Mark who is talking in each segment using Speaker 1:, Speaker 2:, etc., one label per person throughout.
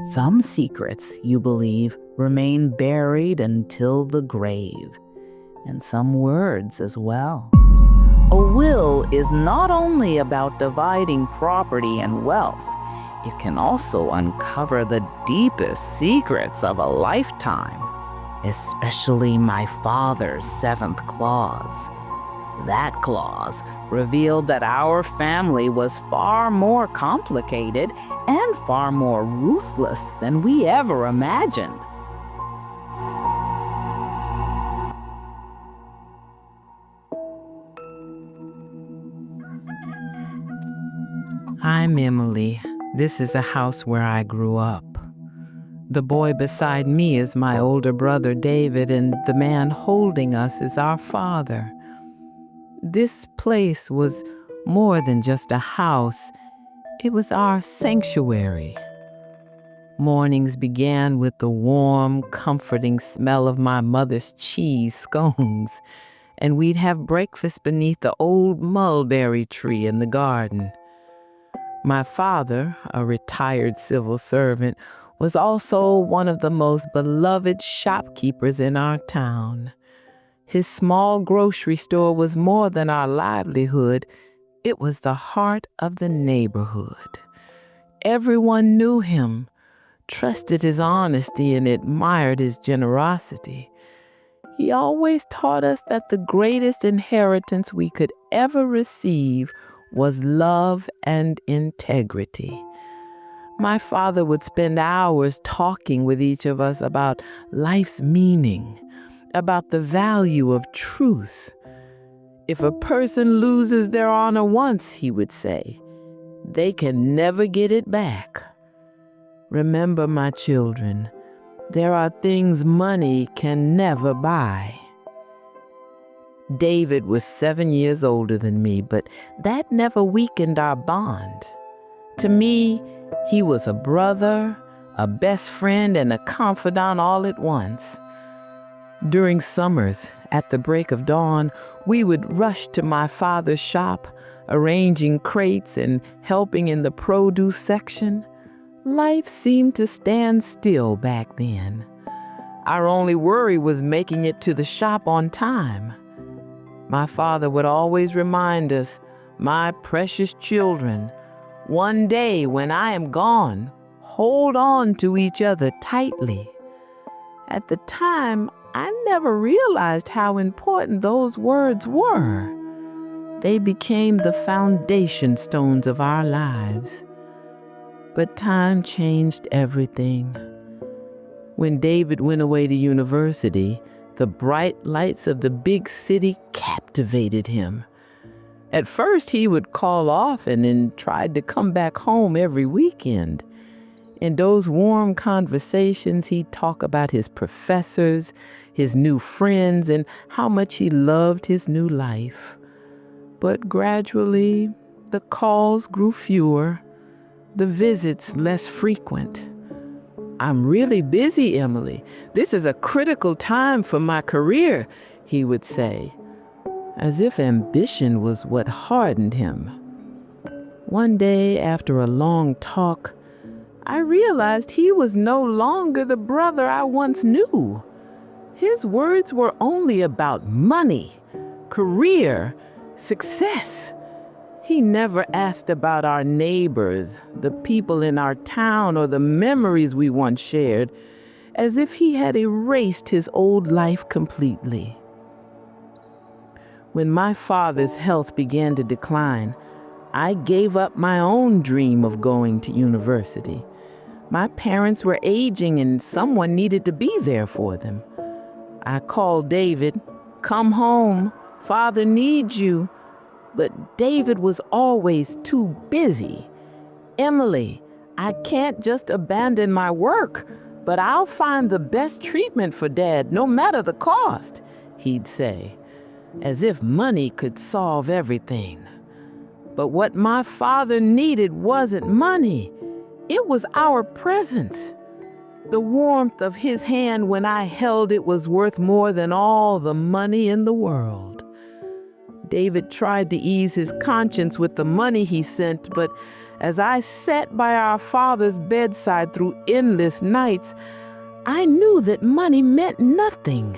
Speaker 1: Some secrets, you believe, remain buried until the grave, and some words as well. A will is not only about dividing property and wealth, it can also uncover the deepest secrets of a lifetime, especially my father's seventh clause. That clause revealed that our family was far more complicated and far more ruthless than we ever imagined. I'm Emily. This is a house where I grew up. The boy beside me is my older brother David, and the man holding us is our father. This place was more than just a house. It was our sanctuary. Mornings began with the warm, comforting smell of my mother's cheese scones, and we'd have breakfast beneath the old mulberry tree in the garden. My father, a retired civil servant, was also one of the most beloved shopkeepers in our town. His small grocery store was more than our livelihood. It was the heart of the neighborhood. Everyone knew him, trusted his honesty, and admired his generosity. He always taught us that the greatest inheritance we could ever receive was love and integrity. My father would spend hours talking with each of us about life's meaning, about the value of truth. If a person loses their honor once, he would say, they can never get it back. Remember, my children, there are things money can never buy. David was 7 years older than me, but that never weakened our bond. To me, he was a brother, a best friend, and a confidant all at once. During summers, at the break of dawn, we would rush to my father's shop, arranging crates and helping in the produce section. Life seemed to stand still back then. Our only worry was making it to the shop on time. My father would always remind us, my precious children, one day when I am gone, hold on to each other tightly. At the time, I never realized how important those words were. They became the foundation stones of our lives. But time changed everything. When David went away to university, the bright lights of the big city captivated him. At first, he would call off and then tried to come back home every weekend. In those warm conversations, he'd talk about his professors, his new friends, and how much he loved his new life. But gradually, the calls grew fewer, the visits less frequent. I'm really busy, Emily. This is a critical time for my career, he would say, as if ambition was what hardened him. One day, after a long talk, I realized he was no longer the brother I once knew. His words were only about money, career, success. He never asked about our neighbors, the people in our town, or the memories we once shared, as if he had erased his old life completely. When my father's health began to decline, I gave up my own dream of going to university. My parents were aging and someone needed to be there for them. I called David, "Come home, Father needs you." But David was always too busy. "Emily, I can't just abandon my work, but I'll find the best treatment for Dad, no matter the cost," he'd say, as if money could solve everything. But what my father needed wasn't money. It was our presence. The warmth of his hand when I held it was worth more than all the money in the world. David tried to ease his conscience with the money he sent, but as I sat by our father's bedside through endless nights, I knew that money meant nothing.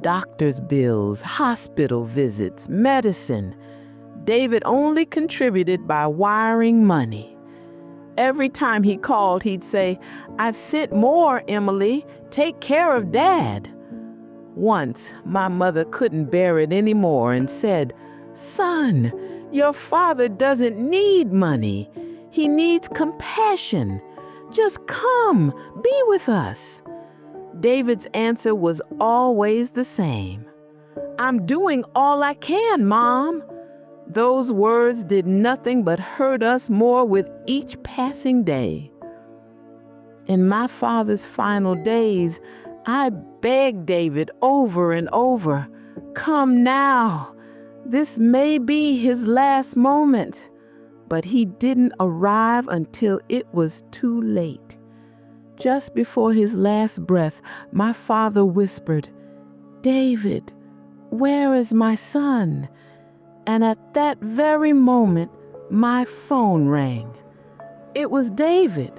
Speaker 1: Doctor's bills, hospital visits, medicine. David only contributed by wiring money. Every time he called, he'd say, "I've sent more, Emily. Take care of Dad." Once, my mother couldn't bear it anymore and said, "Son, your father doesn't need money. He needs compassion. Just come, be with us." David's answer was always the same. "I'm doing all I can, Mom." Those words did nothing but hurt us more with each passing day. In my father's final days, I begged David over and over, "Come now. This may be his last moment." But he didn't arrive until it was too late. Just before his last breath, my father whispered, "David, where is my son?" And at that very moment, my phone rang. It was David.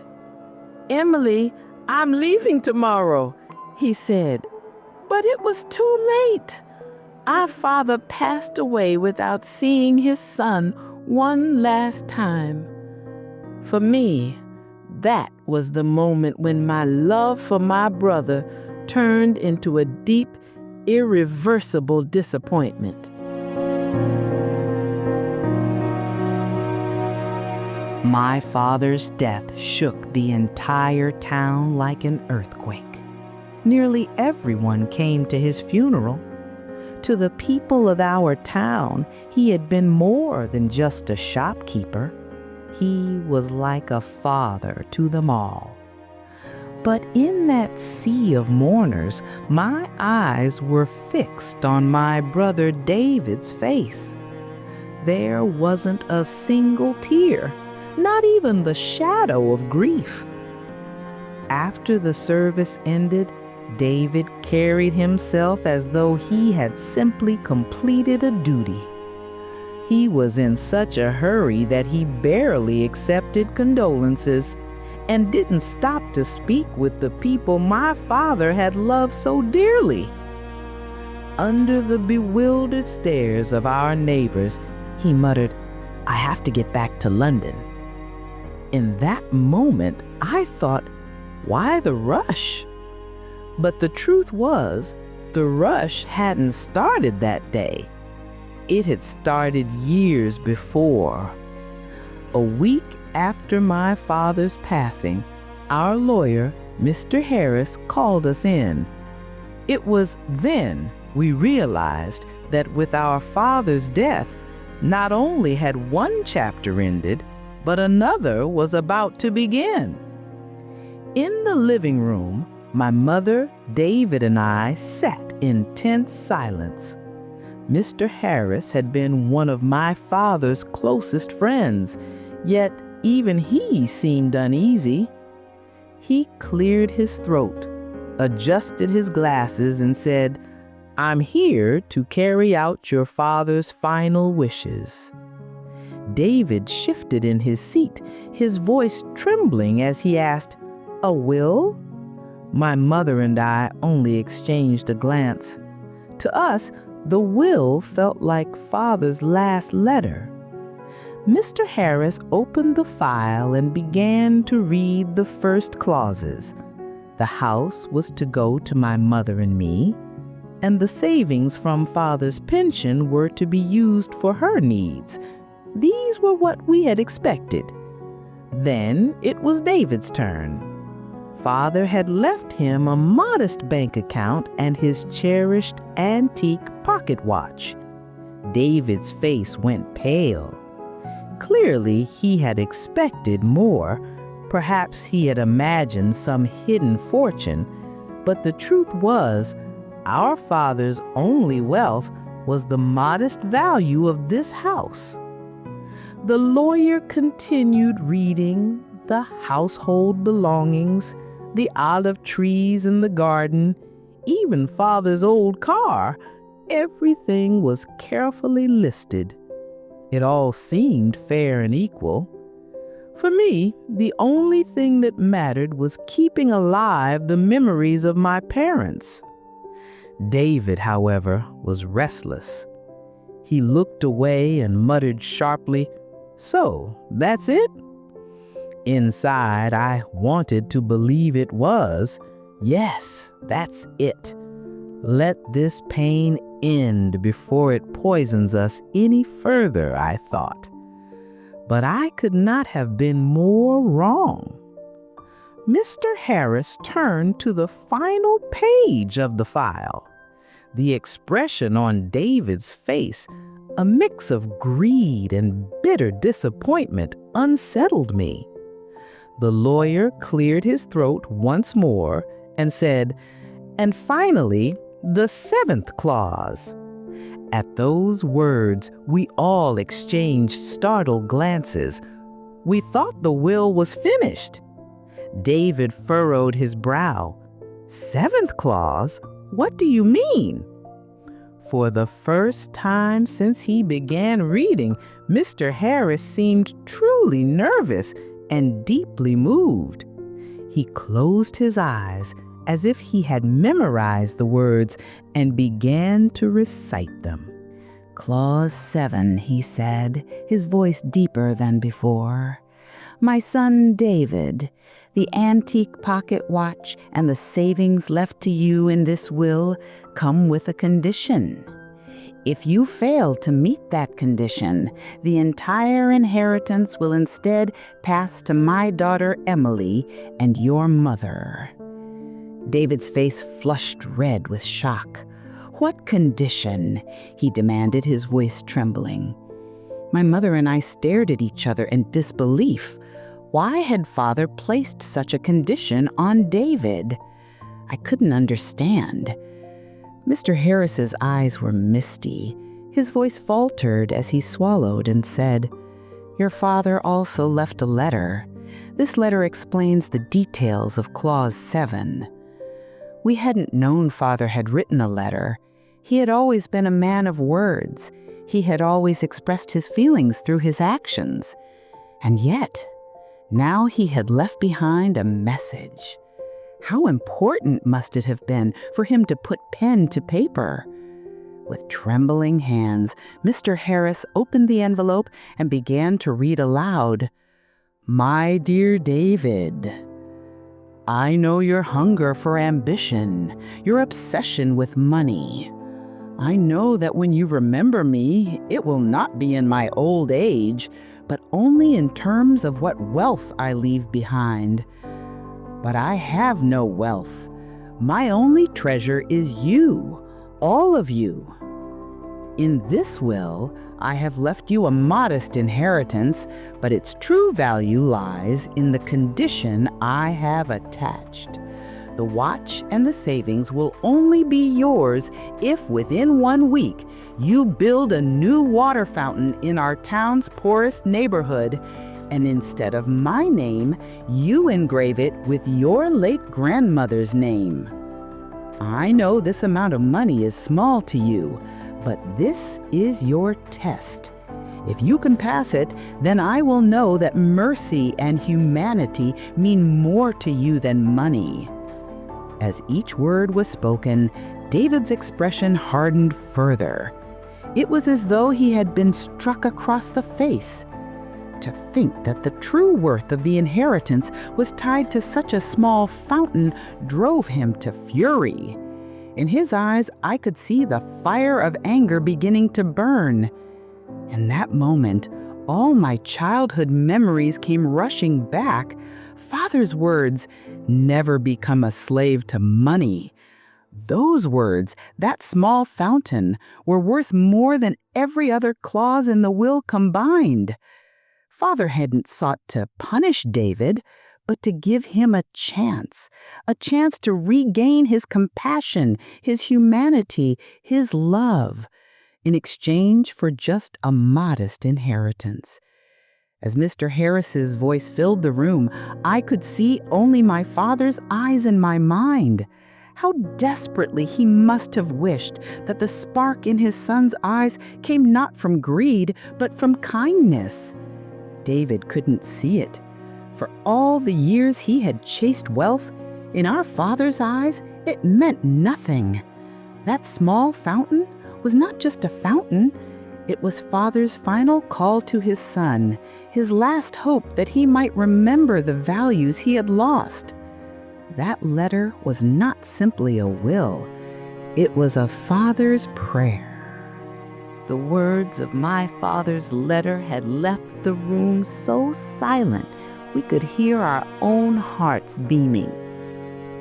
Speaker 1: "Emily, I'm leaving tomorrow," he said. But it was too late. Our father passed away without seeing his son one last time. For me, that was the moment when my love for my brother turned into a deep, irreversible disappointment.
Speaker 2: My father's death shook the entire town like an earthquake. Nearly everyone came to his funeral. To the people of our town, he had been more than just a shopkeeper. He was like a father to them all. But in that sea of mourners, my eyes were fixed on my brother David's face. There wasn't a single tear, not even the shadow of grief. After the service ended, David carried himself as though he had simply completed a duty. He was in such a hurry that he barely accepted condolences and didn't stop to speak with the people my father had loved so dearly. Under the bewildered stares of our neighbors, he muttered, "I have to get back to London." In that moment, I thought, why the rush? But the truth was, the rush hadn't started that day. It had started years before. A week after my father's passing, our lawyer, Mr. Harris, called us in. It was then we realized that with our father's death, not only had one chapter ended, but another was about to begin. In the living room, my mother, David, and I sat in tense silence. Mr. Harris had been one of my father's closest friends, yet even he seemed uneasy. He cleared his throat, adjusted his glasses, and said, "I'm here to carry out your father's final wishes." David shifted in his seat, his voice trembling as he asked, "A will?" My mother and I only exchanged a glance. To us, the will felt like Father's last letter. Mr. Harris opened the file and began to read the first clauses. The house was to go to my mother and me, and the savings from Father's pension were to be used for her needs. These were what we had expected. Then it was David's turn. Father had left him a modest bank account and his cherished antique pocket watch. David's face went pale. Clearly, he had expected more. Perhaps he had imagined some hidden fortune. But the truth was, our father's only wealth was the modest value of this house. The lawyer continued reading the household belongings, the olive trees in the garden, even Father's old car.
Speaker 1: Everything was carefully listed. It all seemed fair and equal. For me, the only thing that mattered was keeping alive the memories of my parents. David, however, was restless. He looked away and muttered sharply, "So, that's it?" Inside, I wanted to believe it was. Yes, that's it. Let this pain end before it poisons us any further, I thought. But I could not have been more wrong. Mr. Harris turned to the final page of the file. The expression on David's face, a mix of greed and bitter disappointment, unsettled me. The lawyer cleared his throat once more and said, "And finally, the 7th clause." At those words, we all exchanged startled glances. We thought the will was finished. David furrowed his brow. "7th clause? What do you mean?" For the first time since he began reading, Mr. Harris seemed truly nervous and deeply moved. He closed his eyes as if he had memorized the words and began to recite them. "Clause 7, he said, his voice deeper than before. My son David, the antique pocket watch and the savings left to you in this will come with a condition. If you fail to meet that condition, the entire inheritance will instead pass to my daughter Emily and your mother." David's face flushed red with shock. "What condition?" he demanded, his voice trembling. My mother and I stared at each other in disbelief. Why had Father placed such a condition on David? I couldn't understand. Mr. Harris's eyes were misty. His voice faltered as he swallowed and said, "Your father also left a letter. This letter explains the details of Clause 7. We hadn't known Father had written a letter. He had always been a man of words. He had always expressed his feelings through his actions. And yet, now he had left behind a message. How important must it have been for him to put pen to paper? With trembling hands, Mr. Harris opened the envelope and began to read aloud. "My dear David, I know your hunger for ambition, your obsession with money. I know that when you remember me, it will not be in my old age, but only in terms of what wealth I leave behind. But I have no wealth. My only treasure is you, all of you. In this will, I have left you a modest inheritance, but its true value lies in the condition I have attached. The watch and the savings will only be yours if within 1 week you build a new water fountain in our town's poorest neighborhood, and instead of my name, you engrave it with your late grandmother's name. I know this amount of money is small to you, but this is your test. If you can pass it, then I will know that mercy and humanity mean more to you than money." As each word was spoken, David's expression hardened further. It was as though he had been struck across the face. To think that the true worth of the inheritance was tied to such a small fountain drove him to fury. In his eyes, I could see the fire of anger beginning to burn. In that moment, all my childhood memories came rushing back. Father's words, "Never become a slave to money." Those words, that small fountain, were worth more than every other clause in the will combined. Father hadn't sought to punish David, but to give him a chance to regain his compassion, his humanity, his love, in exchange for just a modest inheritance. As Mr. Harris's voice filled the room, I could see only my father's eyes in my mind.
Speaker 2: How desperately he must have wished that the spark in his son's eyes came not from greed, but from kindness. David couldn't see it. For all the years he had chased wealth, in our father's eyes, it meant nothing. That small fountain was not just a fountain. It was Father's final call to his son, his last hope that he might remember the values he had lost. That letter was not simply a will. It was a father's prayer. The words of my father's letter had left the room so silent we could hear our own hearts beaming.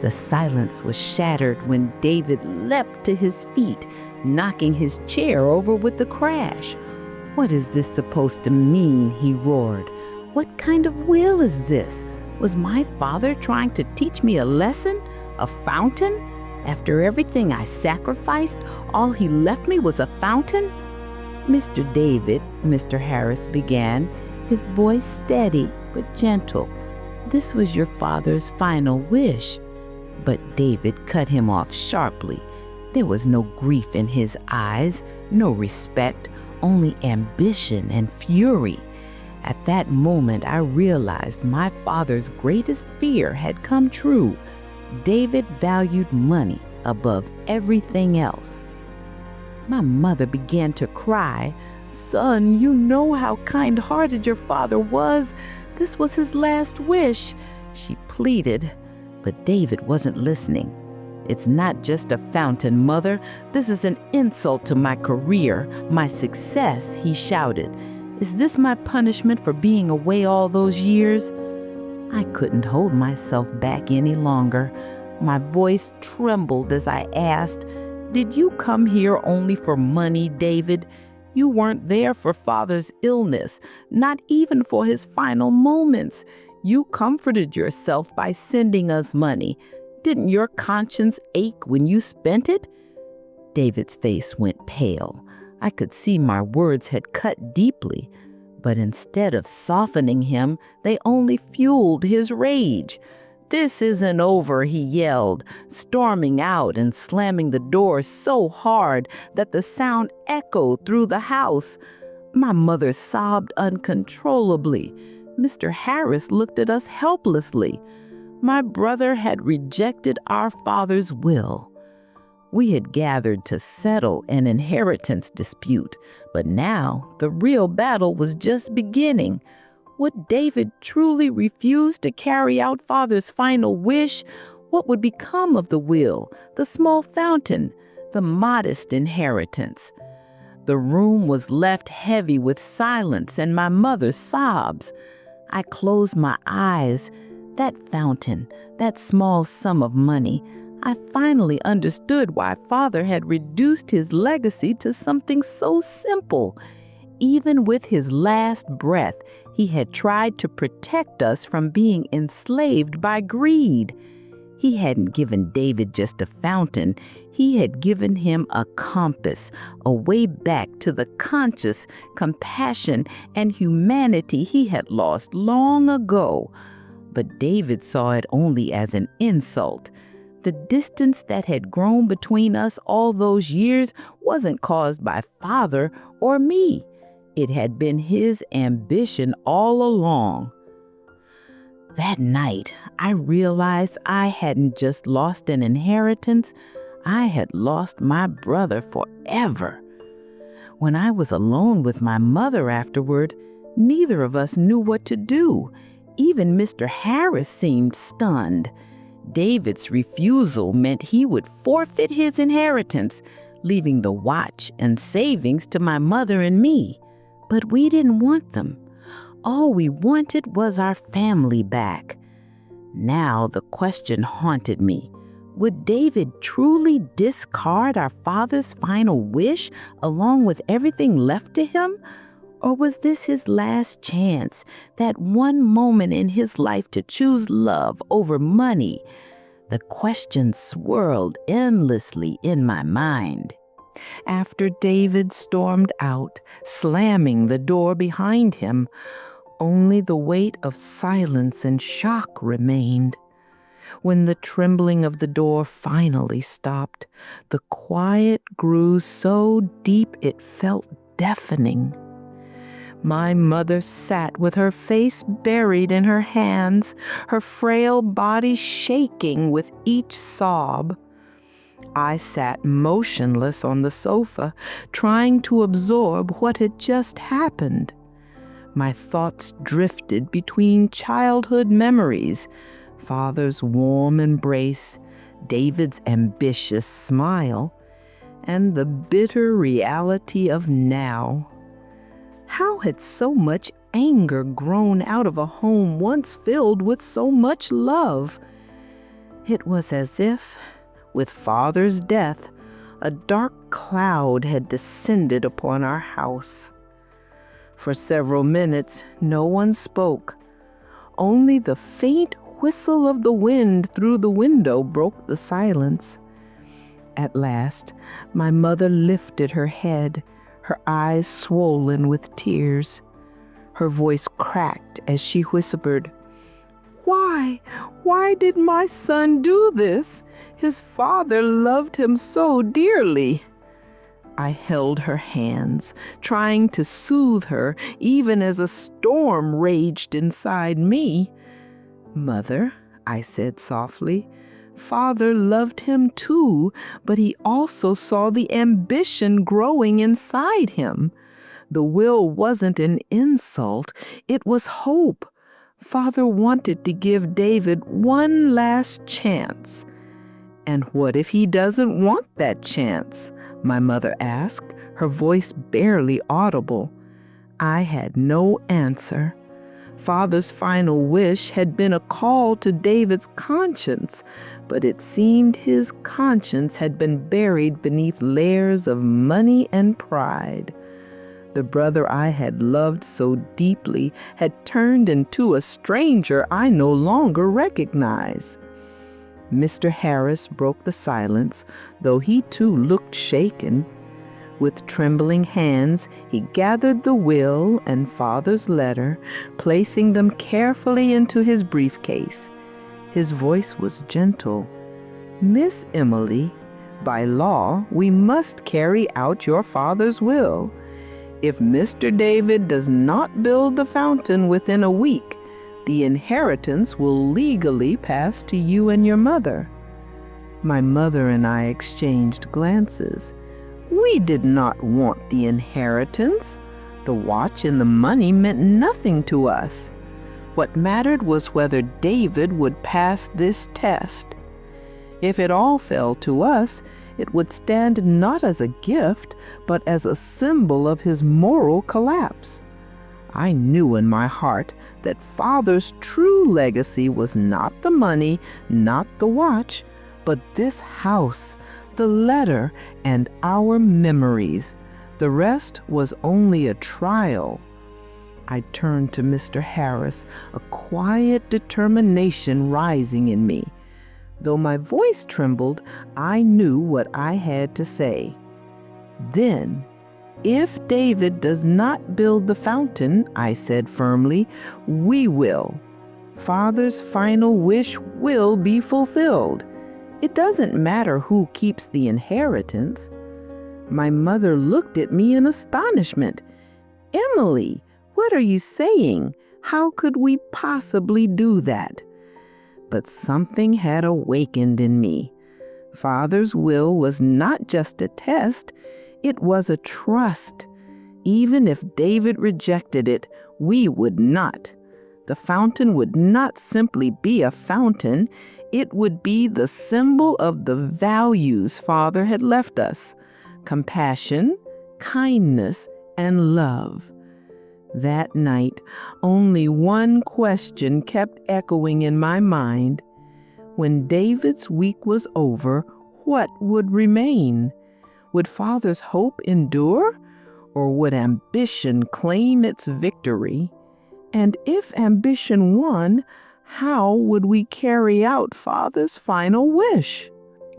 Speaker 2: The silence was shattered when David leapt to his feet, knocking his chair over with a crash. "What is this supposed to mean?" he roared. "What kind of will is this? Was my father trying to teach me a lesson? A fountain? After everything I sacrificed, all he left me was a fountain?" "Mr. David," Mr. Harris began, his voice steady but gentle, "this was your father's final wish." But David cut him off sharply. There was no grief in his eyes, no respect, only ambition and fury. At that moment, I realized my father's greatest fear had come true. David valued money above everything else. My mother began to cry. "Son, you know how kind-hearted your father was. This was his last wish," she pleaded. But David wasn't listening. "It's not just a fountain, Mother. This is an insult to my career, my success," he shouted. "Is this my punishment for being away all those years?" I couldn't hold myself back any longer. My voice trembled as I asked, "Did you come here only for money, David? You weren't there for Father's illness, not even for his final moments. You comforted yourself by sending us money. Didn't your conscience ache when you spent it?" David's face went pale. I could see my words had cut deeply, but instead of softening him, they only fueled his rage. "This isn't over," he yelled, storming out and slamming the door so hard that the sound echoed through the house. My mother sobbed uncontrollably. Mr. Harris looked at us helplessly. My brother had rejected our father's will. We had gathered to settle an inheritance dispute, but now the real battle was just beginning. Would David truly refuse to carry out Father's final wish? What would become of the will, the small fountain, the modest inheritance? The room was left heavy with silence and my mother's sobs. I closed my eyes. That fountain, that small sum of money, I finally understood why Father had reduced his legacy to something so simple. Even with his last breath, he had tried to protect us from being enslaved by greed. He hadn't given David just a fountain. He had given him a compass, a way back to the conscious compassion and humanity he had lost long ago. But David saw it only as an insult. The distance that had grown between us all those years wasn't caused by Father or me. It had been his ambition all along. That night, I realized I hadn't just lost an inheritance, I had lost my brother forever. When I was alone with my mother afterward, neither of us knew what to do. Even Mr. Harris seemed stunned. David's refusal meant he would forfeit his inheritance, leaving the watch and savings to my mother and me. But we didn't want them. All we wanted was our family back. Now the question haunted me. Would David truly discard our father's final wish along with everything left to him? Or was this his last chance, that one moment in his life to choose love over money? The question swirled endlessly in my mind. After David stormed out, slamming the door behind him, only the weight of silence and shock remained.
Speaker 1: When the trembling of the door finally stopped, the quiet grew so deep it felt deafening. My mother sat with her face buried in her hands, her frail body shaking with each sob. I sat motionless on the sofa, trying to absorb what had just happened. My thoughts drifted between childhood memories, Father's warm embrace, David's ambitious smile, and the bitter reality of now. How had so much anger grown out of a home once filled with so much love? It was as if, with Father's death, a dark cloud had descended upon our house. For several minutes, no one spoke. Only the faint whistle of the wind through the window broke the silence. At last, my mother lifted her head, her eyes swollen with tears. Her voice cracked as she whispered, "Why? Why did my son do this? His father loved him so dearly." I held her hands, trying to soothe her, even as a storm raged inside me. "Mother," I said softly, "Father loved him too, but he also saw the ambition growing inside him. The will wasn't an insult, it was hope. Father wanted to give David one last chance." "And what if he doesn't want that chance?" my mother asked, her voice barely audible. I had no answer. Father's final wish had been a call to David's conscience, but it seemed his conscience had been buried beneath layers of money and pride. The brother I had loved so deeply had turned into a stranger I no longer recognized. Mr. Harris broke the silence, though he too looked shaken. With trembling hands, he gathered the will and Father's letter, placing them carefully into his briefcase. His voice was gentle. "Miss Emily, by law, we must carry out your father's will. If Mr. David does not build the fountain within a week, the inheritance will legally pass to you and your mother." My mother and I exchanged glances. We did not want the inheritance. The watch and the money meant nothing to us. What mattered was whether David would pass this test. If it all fell to us, it would stand not as a gift, but as a symbol of his moral collapse. I knew in my heart that Father's true legacy was not the money, not the watch, but this house, the letter, and our memories. The rest was only a trial. I turned to Mr. Harris, a quiet determination rising in me. Though my voice trembled, I knew what I had to say. "Then, if David does not build the fountain," I said firmly, "we will. Father's final wish will be fulfilled. It doesn't matter who keeps the inheritance." My mother looked at me in astonishment. "Emily, what are you saying? How could we possibly do that?" But something had awakened in me. Father's will was not just a test, it was a trust. Even if David rejected it, we would not. The fountain would not simply be a fountain, it would be the symbol of the values Father had left us: compassion, kindness, and love. That night, only one question kept echoing in my mind. When David's week was over, what would remain? Would Father's hope endure, or would ambition claim its victory? And if ambition won, how would we carry out Father's final wish?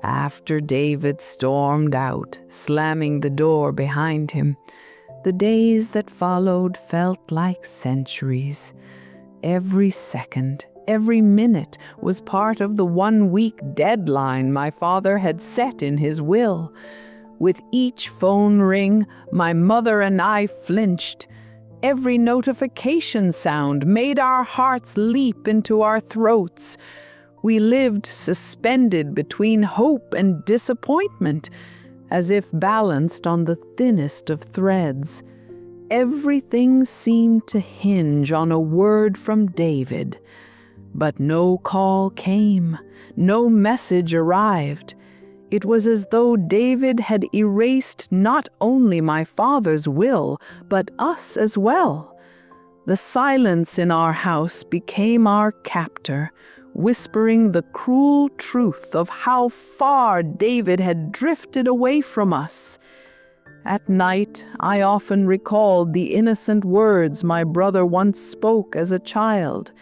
Speaker 1: After David stormed out, slamming the door behind him, the days that followed felt like centuries. Every second,
Speaker 2: every minute was part of the 1-week deadline my father had set in his will. With each phone ring, my mother and I flinched. Every notification sound made our hearts leap into our throats. We lived suspended between hope and disappointment, as if balanced on the thinnest of threads. Everything seemed to hinge on a word from David. But no call came, no message arrived. It was as though David had erased not only my father's will, but us as well. The silence in our house became our captor, whispering the cruel truth of how far David had drifted away from us. At night, I often recalled the innocent words my brother once spoke as a child.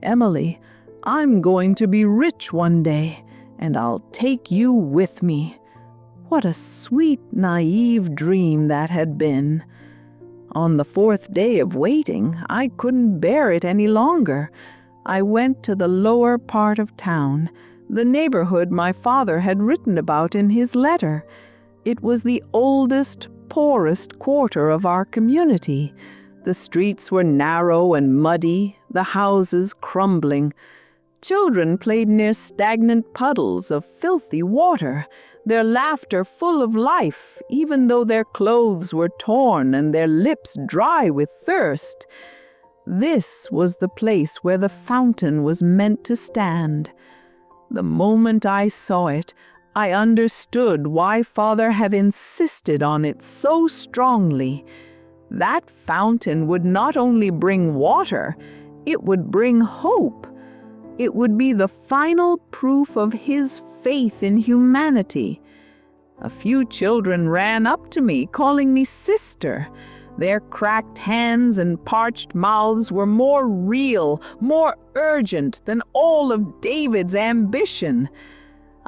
Speaker 2: "Emily, I'm going to be rich one day, and I'll take you with me." What a sweet, naive dream that had been. On the 4th day of waiting, I couldn't bear it any longer. I went to the lower part of town, the neighborhood my father had written about in his letter. It was the oldest, poorest quarter of our community. The streets were narrow and muddy, the houses crumbling. Children played near stagnant puddles of filthy water, their laughter full of life, even though their clothes were torn and their lips dry with thirst. This was the place where the fountain was meant to stand. The moment I saw it, I understood why Father had insisted on it so strongly. That fountain would not only bring water, it would bring hope. It would be the final proof of his faith in humanity. A few children ran up to me, calling me sister. Their cracked hands and parched mouths were more real, more urgent than all of David's ambition.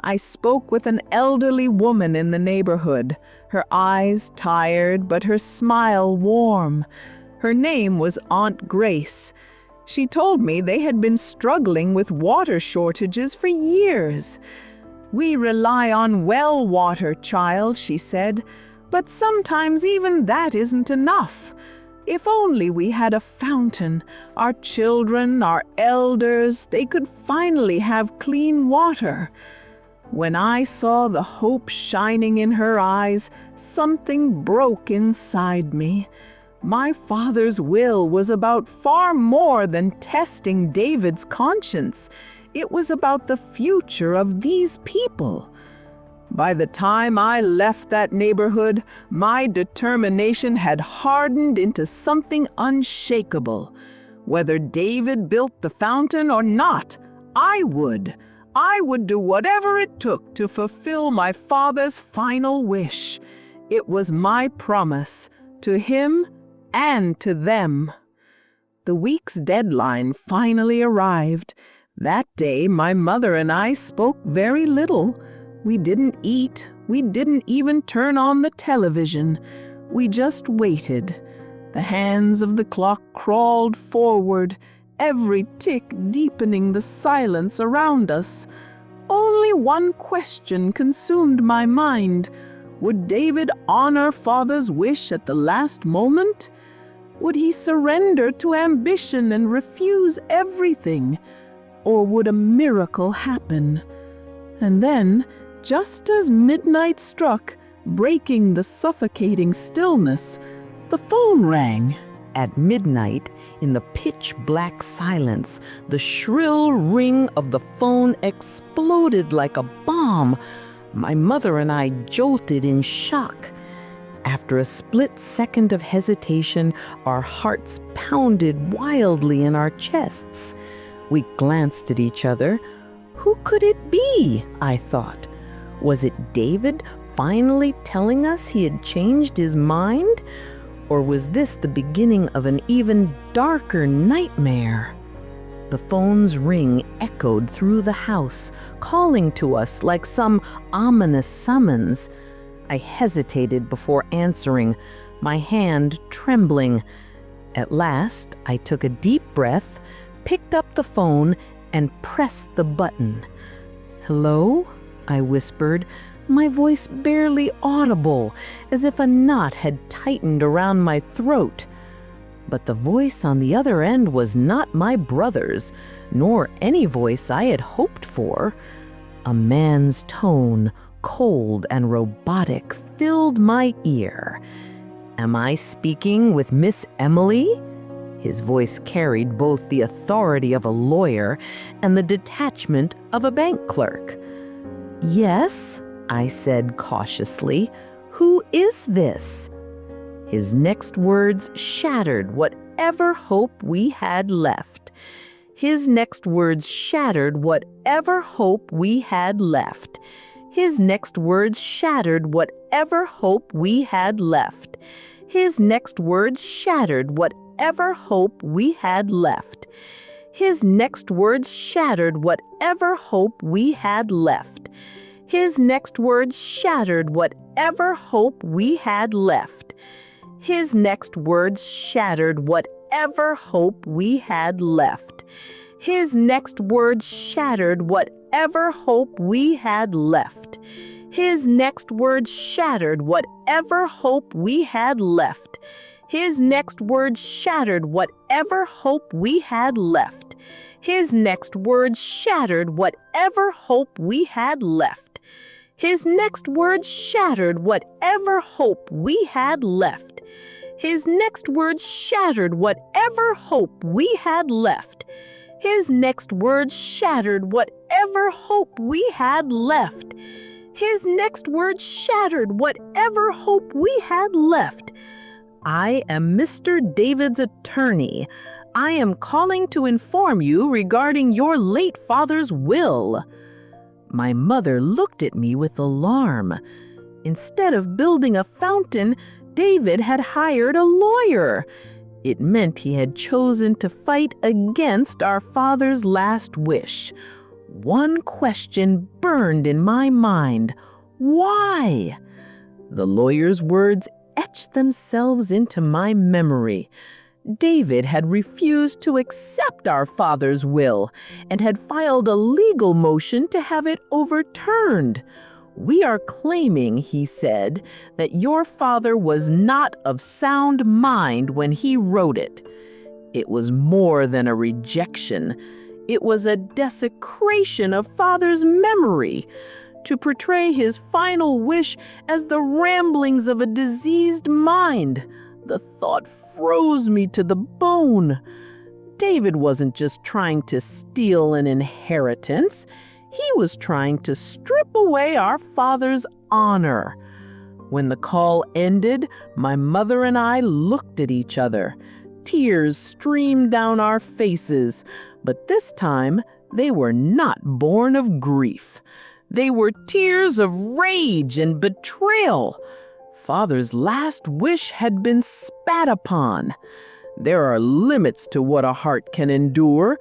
Speaker 2: I spoke with an elderly woman in the neighborhood, her eyes tired but her smile warm. Her name was Aunt Grace. She told me they had been struggling with water shortages for years. "We rely on well water, child," she said, "but sometimes even that isn't enough. If only we had a fountain, our children, our elders, they could finally have clean water." When I saw the hope shining in her eyes, something broke inside me. My father's will was about far more than testing David's conscience. It was about the future of these people. By the time I left that neighborhood, my determination had hardened into something unshakable. Whether David built the fountain or not, I would do whatever it took to fulfill my father's final wish. It was my promise to him and to them. The week's deadline finally arrived. That day, my mother and I spoke very little. We didn't eat. We didn't even turn on the television. We just waited. The hands of the clock crawled forward, every tick deepening the silence around us. Only one question consumed my mind. Would David honor Father's wish at the last moment? Would he surrender to ambition and refuse everything? Or would a miracle happen? And then, just as midnight struck, breaking the suffocating stillness, the phone rang. At midnight, in the pitch-black silence, the shrill ring of the phone exploded like a bomb. My mother and I jolted in shock. After a split second of hesitation, our hearts pounded wildly in our chests. We glanced at each other. Who could it be? I thought. Was it David finally telling us he had changed his mind? Or was this the beginning of an even darker nightmare? The phone's ring echoed through the house, calling to us like some ominous summons. I hesitated before answering, my hand trembling. At last, I took a deep breath, picked up the phone and pressed the button. "Hello?" I whispered, my voice barely audible, as if a knot had tightened around my throat. But the voice on the other end was not my brother's, nor any voice I had hoped for. A man's tone, cold and robotic, filled my ear. "Am I speaking with Miss Emily?" His voice carried both the authority of a lawyer and the detachment of a bank clerk. "Yes," I said cautiously. "Who is this?" His next words shattered whatever hope we had left. His next words shattered whatever hope we had left. His next words shattered whatever hope we had left. His next words shattered whatever hope we had left. His next words shattered whatever hope we had left. His next words shattered whatever hope we had left. His next words shattered whatever hope we had left. His next words shattered whatever hope we had left. His next words shattered whatever hope we had left. His next words shattered whatever hope we had left. His next words shattered whatever hope we had left. His next words shattered whatever hope we had left. His next words shattered whatever hope we had left. His next words shattered whatever hope we had left. His next words shattered whatever hope we had left. "I am Mr. David's attorney. I am calling to inform you regarding your late father's will." My mother looked at me with alarm. Instead of building a fountain, David had hired a lawyer. It meant he had chosen to fight against our father's last wish. One question burned in my mind. Why? The lawyer's words etched themselves into my memory. David had refused to accept our father's will and had filed a legal motion to have it overturned. "We are claiming," he said, "that your father was not of sound mind when he wrote it." It was more than a rejection. It was a desecration of father's memory. To portray his final wish as the ramblings of a diseased mind, the thought froze me to the bone. David wasn't just trying to steal an inheritance. He was trying to strip away our father's honor. When the call ended, my mother and I looked at each other. Tears streamed down our faces, but this time they were not born of grief. They were tears of rage and betrayal. Father's last wish had been spat upon. There are limits to what a heart can endure,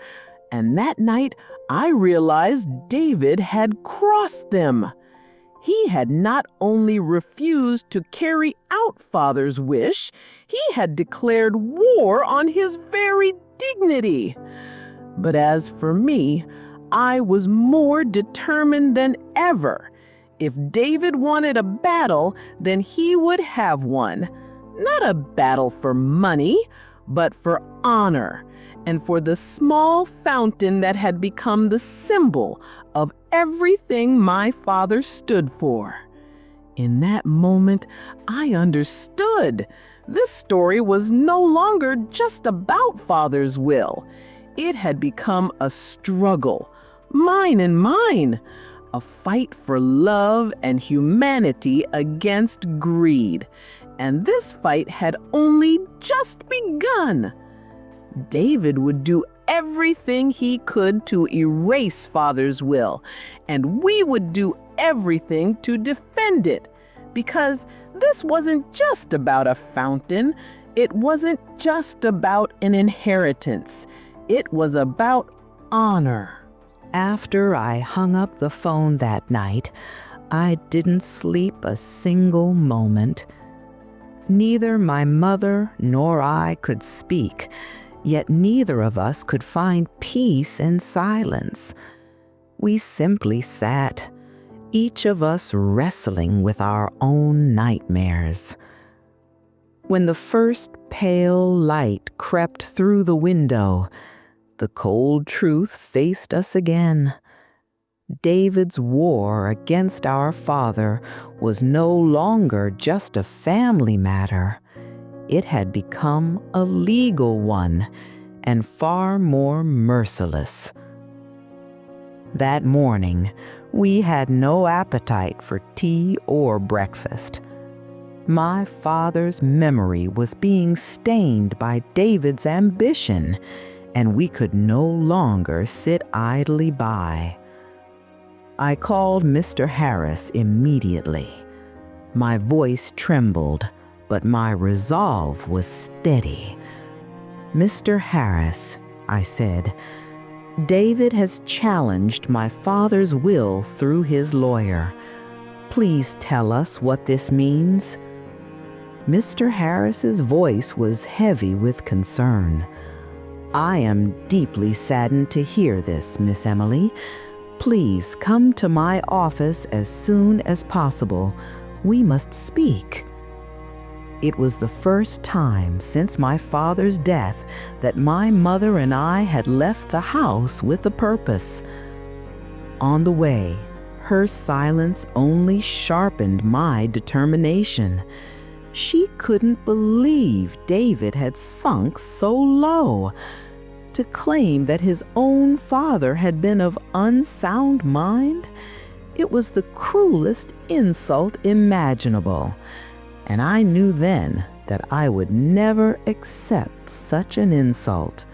Speaker 2: and that night I realized David had crossed them. He had not only refused to carry out Father's wish, he had declared war on his very dignity. But as for me, I was more determined than ever. If David wanted a battle, then he would have one. Not a battle for money, but for honor, and for the small fountain that had become the symbol of everything my father stood for. In that moment, I understood. This story was no longer just about Father's will. It had become a struggle, mine and mine, a fight for love and humanity against greed. And this fight had only just begun. David would do everything he could to erase Father's will, and we would do everything to defend it, because this wasn't just about a fountain. It wasn't just about an inheritance. It was about honor. After I hung up the phone that night, I didn't sleep a single moment. Neither my mother nor I could speak. Yet neither of us could find peace in silence. We simply sat, each of us wrestling with our own nightmares. When the first pale light crept through the window, the cold truth faced us again. David's war against our father was no longer just a family matter. It had become a legal one, and far more merciless. That morning, we had no appetite for tea or breakfast. My father's memory was being stained by David's ambition, and we could no longer sit idly by. I called Mr. Harris immediately. My voice trembled, but my resolve was steady. "Mr. Harris," I said, "David has challenged my father's will through his lawyer. Please tell us what this means." Mr. Harris's voice was heavy with concern. "I am deeply saddened to hear this, Miss Emily. Please come to my office as soon as possible. We must speak." It was the first time since my father's death that my mother and I had left the house with a purpose. On the way, her silence only sharpened my determination. She couldn't believe David had sunk so low. To claim that his own father had been of unsound mind, it was the cruelest insult imaginable. And I knew then that I would never accept such an insult.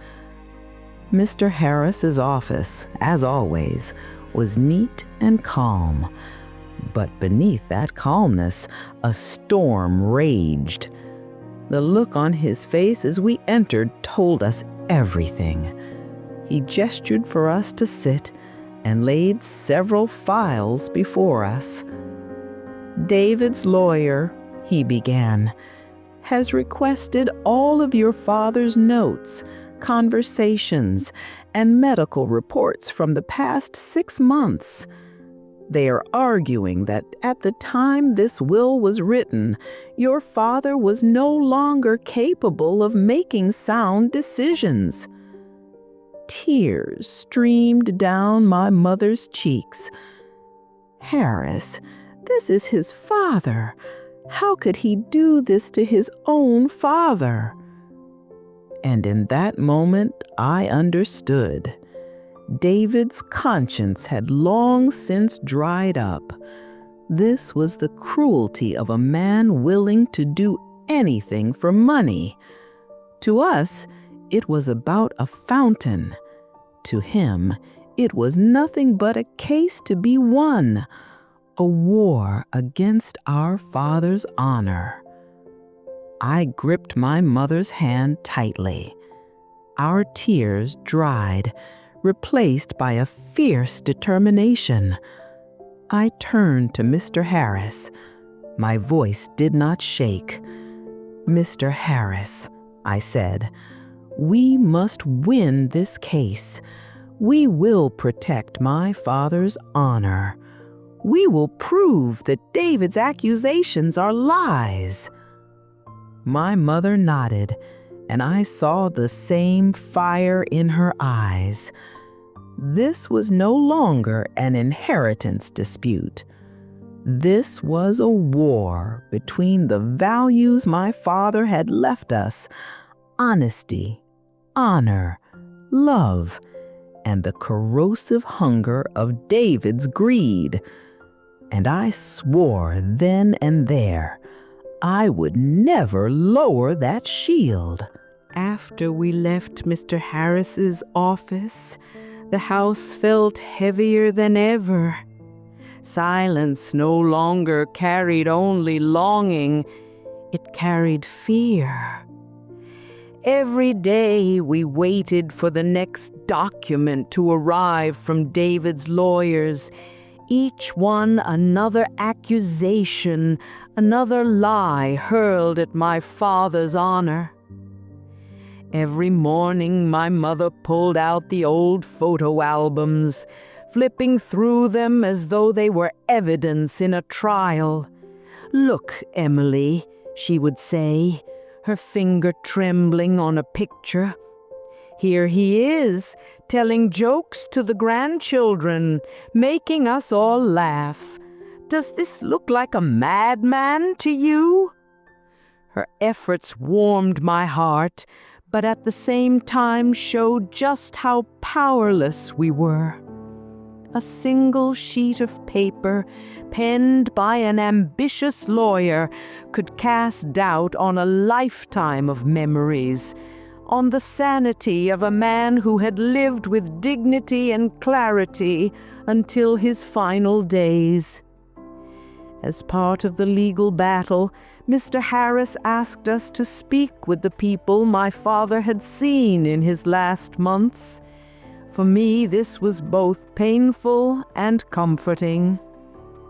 Speaker 2: Mr. Harris's office, as always, was neat and calm. But beneath that calmness, a storm raged. The look on his face as we entered told us everything. He gestured for us to sit and laid several files before us. "David's lawyer," he began, "has requested all of your father's notes, conversations, and medical reports from the past 6 months. They are arguing that at the time this will was written, your father was no longer capable of making sound decisions." Tears streamed down my mother's cheeks. "Harris, this is his father. How could he do this to his own father?" And in that moment, I understood. David's conscience had long since dried up. This was the cruelty of a man willing to do anything for money. To us, it was about a fountain. To him, it was nothing but a case to be won, a war against our father's honor. I gripped my mother's hand tightly. Our tears dried, replaced by a fierce determination. I turned to Mr. Harris. My voice did not shake. "Mr. Harris," I said, "we must win this case. We will protect my father's honor. We will prove that David's accusations are lies." My mother nodded, and I saw the same fire in her eyes. This was no longer an inheritance dispute. This was a war between the values my father had left us: honesty, honor, love, and the corrosive hunger of David's greed. And I swore then and there I would never lower that shield. After we left Mr. Harris's office, the house felt heavier than ever. Silence no longer carried only longing, it carried fear. Every day we waited for the next document to arrive from David's lawyers, each one another accusation, another lie hurled at my father's honor. Every morning my mother pulled out the old photo albums, flipping through them as though they were evidence in a trial. "Look, Emily," she would say, her finger trembling on a picture. "Here he is, telling jokes to the grandchildren, making us all laugh. Does this look like a madman to you?" Her efforts warmed my heart, but at the same time showed just how powerless we were. A single sheet of paper, penned by an ambitious lawyer, could cast doubt on a lifetime of memories, on the sanity of a man who had lived with dignity and clarity until his final days. As part of the legal battle, Mr. Harris asked us to speak with the people my father had seen in his last months. For me, this was both painful and comforting.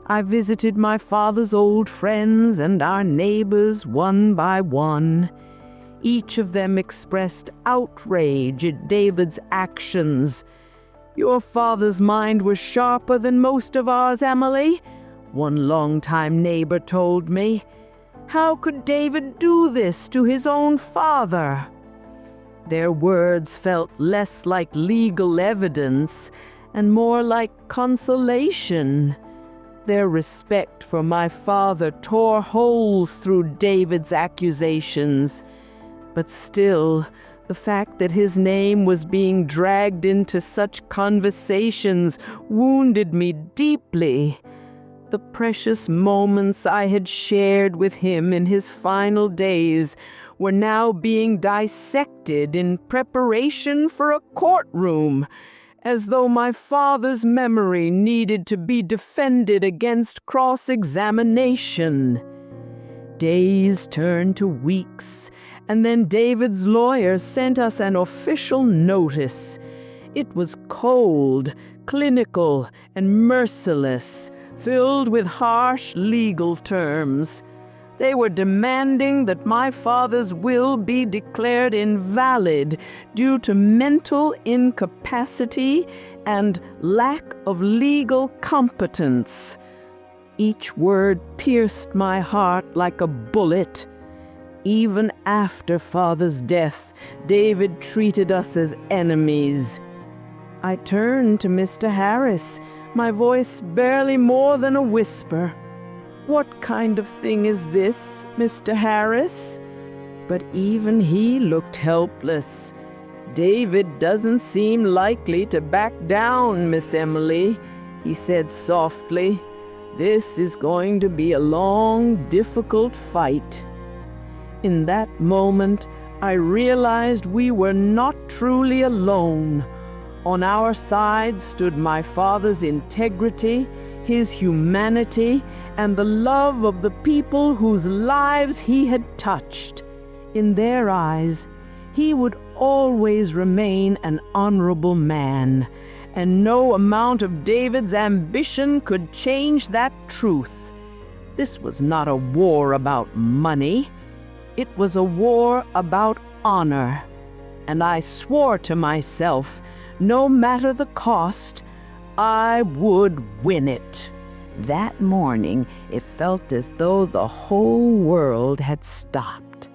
Speaker 2: I visited my father's old friends and our neighbors one by one. Each of them expressed outrage at David's actions. "Your father's mind was sharper than most of ours, Emily," one longtime neighbor told me. "How could David do this to his own father?" Their words felt less like legal evidence and more like consolation. Their respect for my father tore holes through David's accusations. But still, the fact that his name was being dragged into such conversations wounded me deeply. The precious moments I had shared with him in his final days were now being dissected in preparation for a courtroom, as though my father's memory needed to be defended against cross-examination. Days turned to weeks, and then David's lawyer sent us an official notice. It was cold, clinical, and merciless, filled with harsh legal terms. They were demanding that my father's will be declared invalid due to mental incapacity and lack of legal competence. Each word pierced my heart like a bullet. Even after Father's death, David treated us as enemies. I turned to Mr. Harris, my voice barely more than a whisper. "What kind of thing is this, Mr. Harris?" But even he looked helpless. "David doesn't seem likely to back down, Miss Emily," he said softly. "This is going to be a long, difficult fight." In that moment, I realized we were not truly alone. On our side stood my father's integrity, his humanity, and the love of the people whose lives he had touched. In their eyes, he would always remain an honorable man, and no amount of David's ambition could change that truth. This was not a war about money. It was a war about honor, and I swore to myself, no matter the cost, I would win it. That morning, it felt as though the whole world had stopped.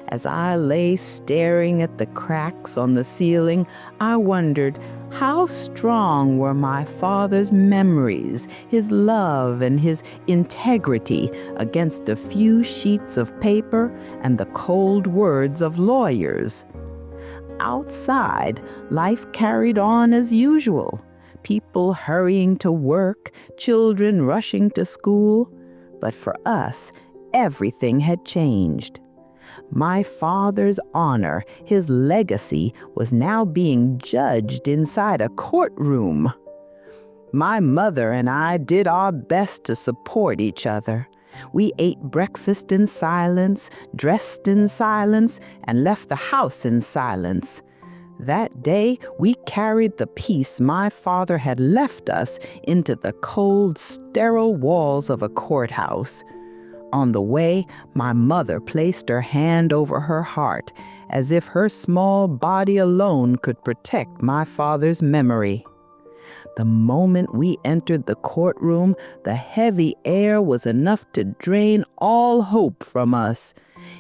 Speaker 2: As I lay staring at the cracks on the ceiling, I wondered how strong were my father's memories, his love, and his integrity against a few sheets of paper and the cold words of lawyers. Outside, life carried on as usual. People hurrying to work, children rushing to school. But for us, everything had changed. My father's honor, his legacy, was now being judged inside a courtroom. My mother and I did our best to support each other. We ate breakfast in silence, dressed in silence, and left the house in silence. That day, we carried the peace my father had left us into the cold, sterile walls of a courthouse. On the way, my mother placed her hand over her heart as if her small body alone could protect my father's memory. The moment we entered the courtroom, the heavy air was enough to drain all hope from us.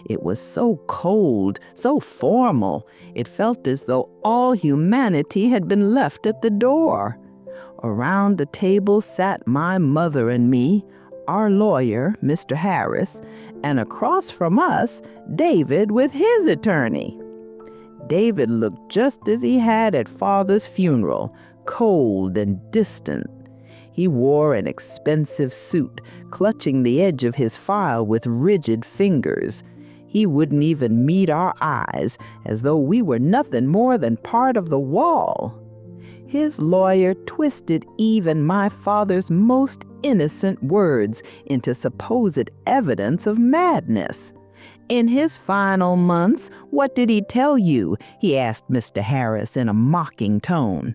Speaker 2: It was so cold, so formal, it felt as though all humanity had been left at the door. Around the table sat my mother and me, our lawyer, Mr. Harris, and across from us, David with his attorney. David looked just as he had at Father's funeral, cold and distant. He wore an expensive suit, clutching the edge of his file with rigid fingers. He wouldn't even meet our eyes, as though we were nothing more than part of the wall. His lawyer twisted even my father's most innocent words into supposed evidence of madness. In his final months, what did he tell you? He asked Mr. Harris in a mocking tone.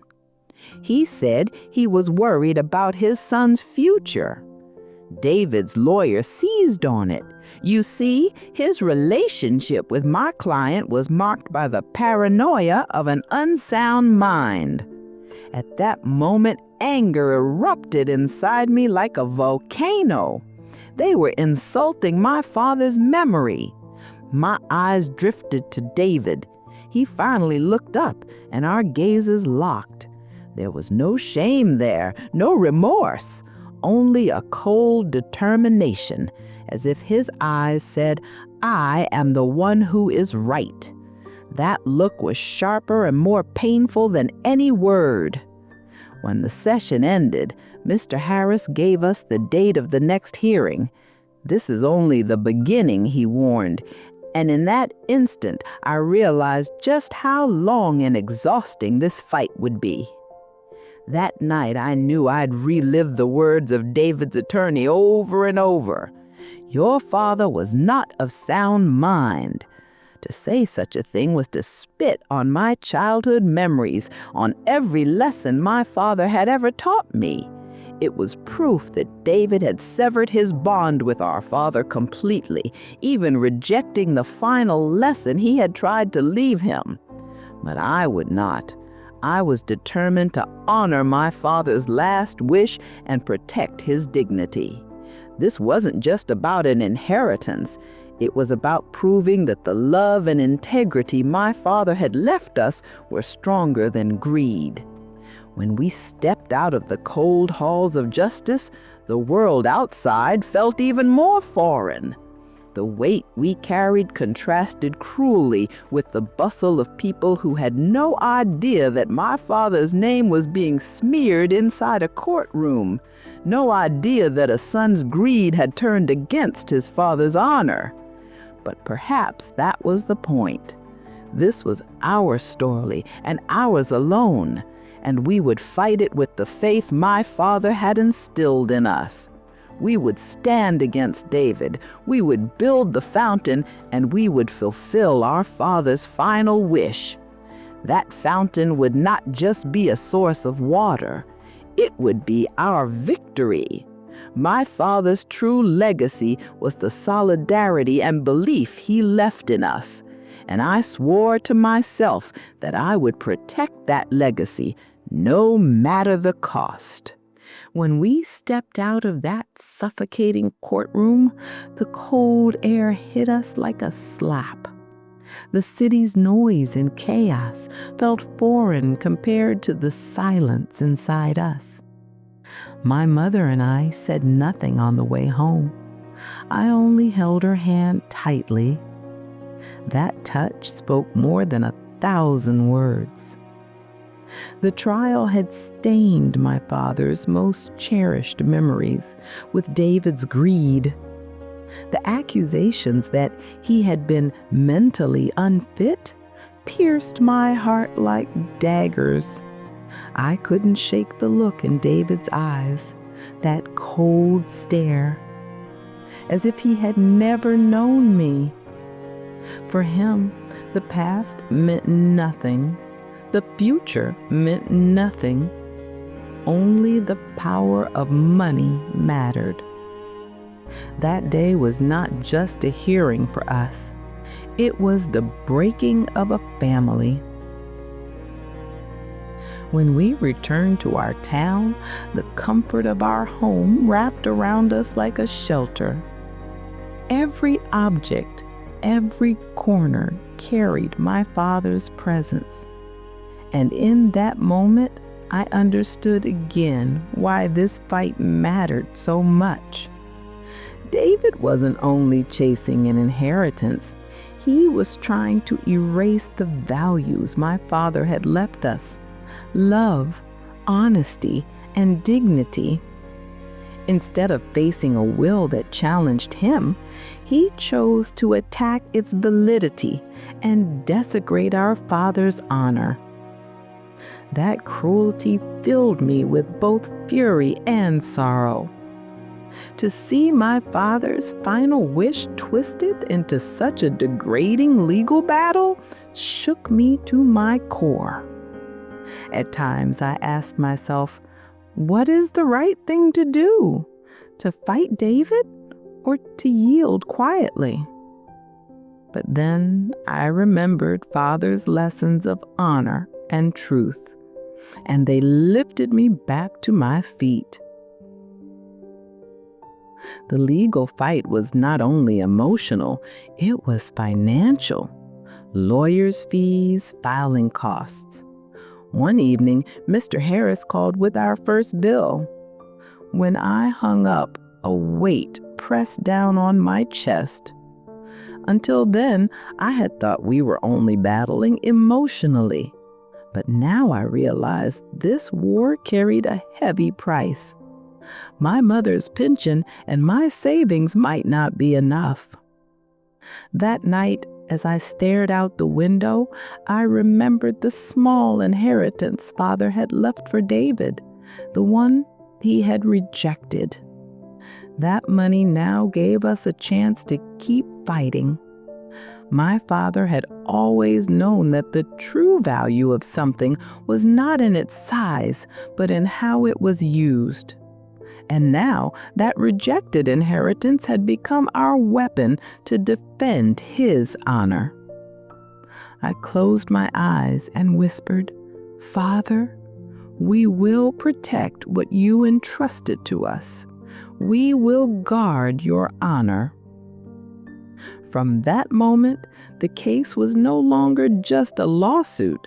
Speaker 2: He said he was worried about his son's future. David's lawyer seized on it. You see, his relationship with my client was marked by the paranoia of an unsound mind. At that moment, anger erupted inside me like a volcano. They were insulting my father's memory. My eyes drifted to David. He finally looked up, and our gazes locked. There was no shame there, no remorse, only a cold determination, as if his eyes said, "I am the one who is right." That look was sharper and more painful than any word. When the session ended, Mr. Harris gave us the date of the next hearing. "This is only the beginning," he warned, and in that instant I realized just how long and exhausting this fight would be. That night I knew I'd relive the words of David's attorney over and over. Your father was not of sound mind. To say such a thing was to spit on my childhood memories, on every lesson my father had ever taught me. It was proof that David had severed his bond with our father completely, even rejecting the final lesson he had tried to leave him. But I would not. I was determined to honor my father's last wish and protect his dignity. This wasn't just about an inheritance. It was about proving that the love and integrity my father had left us were stronger than greed. When we stepped out of the cold halls of justice, the world outside felt even more foreign. The weight we carried contrasted cruelly with the bustle of people who had no idea that my father's name was being smeared inside a courtroom, no idea that a son's greed had turned against his father's honor. But perhaps that was the point. This was our story and ours alone, and we would fight it with the faith my father had instilled in us. We would stand against David, we would build the fountain, and we would fulfill our father's final wish. That fountain would not just be a source of water, it would be our victory. My father's true legacy was the solidarity and belief he left in us, and I swore to myself that I would protect that legacy, no matter the cost. When we stepped out of that suffocating courtroom, the cold air hit us like a slap. The city's noise and chaos felt foreign compared to the silence inside us. My mother and I said nothing on the way home. I only held her hand tightly. That touch spoke more than 1,000 words. The trial had stained my father's most cherished memories with David's greed. The accusations that he had been mentally unfit pierced my heart like daggers. I couldn't shake the look in David's eyes, that cold stare, as if he had never known me. For him, the past meant nothing. The future meant nothing. Only the power of money mattered. That day was not just a hearing for us. It was the breaking of a family. When we returned to our town, the comfort of our home wrapped around us like a shelter. Every object, every corner carried my father's presence. And in that moment, I understood again why this fight mattered so much. David wasn't only chasing an inheritance, he was trying to erase the values my father had left us: love, honesty, and dignity. Instead of facing a will that challenged him, he chose to attack its validity and desecrate our father's honor. That cruelty filled me with both fury and sorrow. To see my father's final wish twisted into such a degrading legal battle shook me to my core. At times I asked myself, what is the right thing to do? To fight David or to yield quietly? But then I remembered Father's lessons of honor and truth, and they lifted me back to my feet. The legal fight was not only emotional, it was financial. Lawyers' fees, filing costs. One evening, Mr. Harris called with our first bill. When I hung up, a weight pressed down on my chest. Until then, I had thought we were only battling emotionally. But now I realized this war carried a heavy price. My mother's pension and my savings might not be enough. That night, as I stared out the window, I remembered the small inheritance Father had left for David, the one he had rejected. That money now gave us a chance to keep fighting. My father had always known that the true value of something was not in its size, but in how it was used. And now that rejected inheritance had become our weapon to defend his honor. I closed my eyes and whispered, "Father, we will protect what you entrusted to us. We will guard your honor." From that moment, the case was no longer just a lawsuit.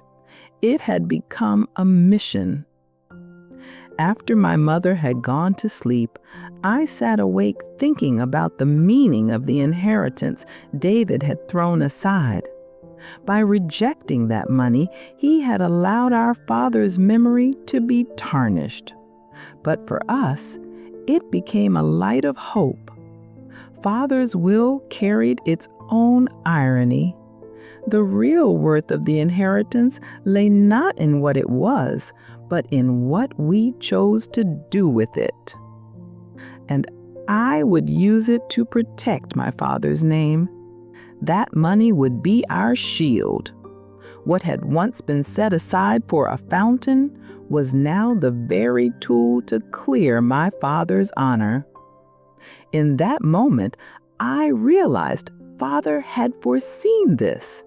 Speaker 2: It had become a mission. After my mother had gone to sleep, I sat awake thinking about the meaning of the inheritance David had thrown aside. By rejecting that money, he had allowed our father's memory to be tarnished. But for us, it became a light of hope. Father's will carried its own irony. The real worth of the inheritance lay not in what it was, but in what we chose to do with it. And I would use it to protect my father's name. That money would be our shield. What had once been set aside for a fountain was now the very tool to clear my father's honor. In that moment, I realized Father had foreseen this.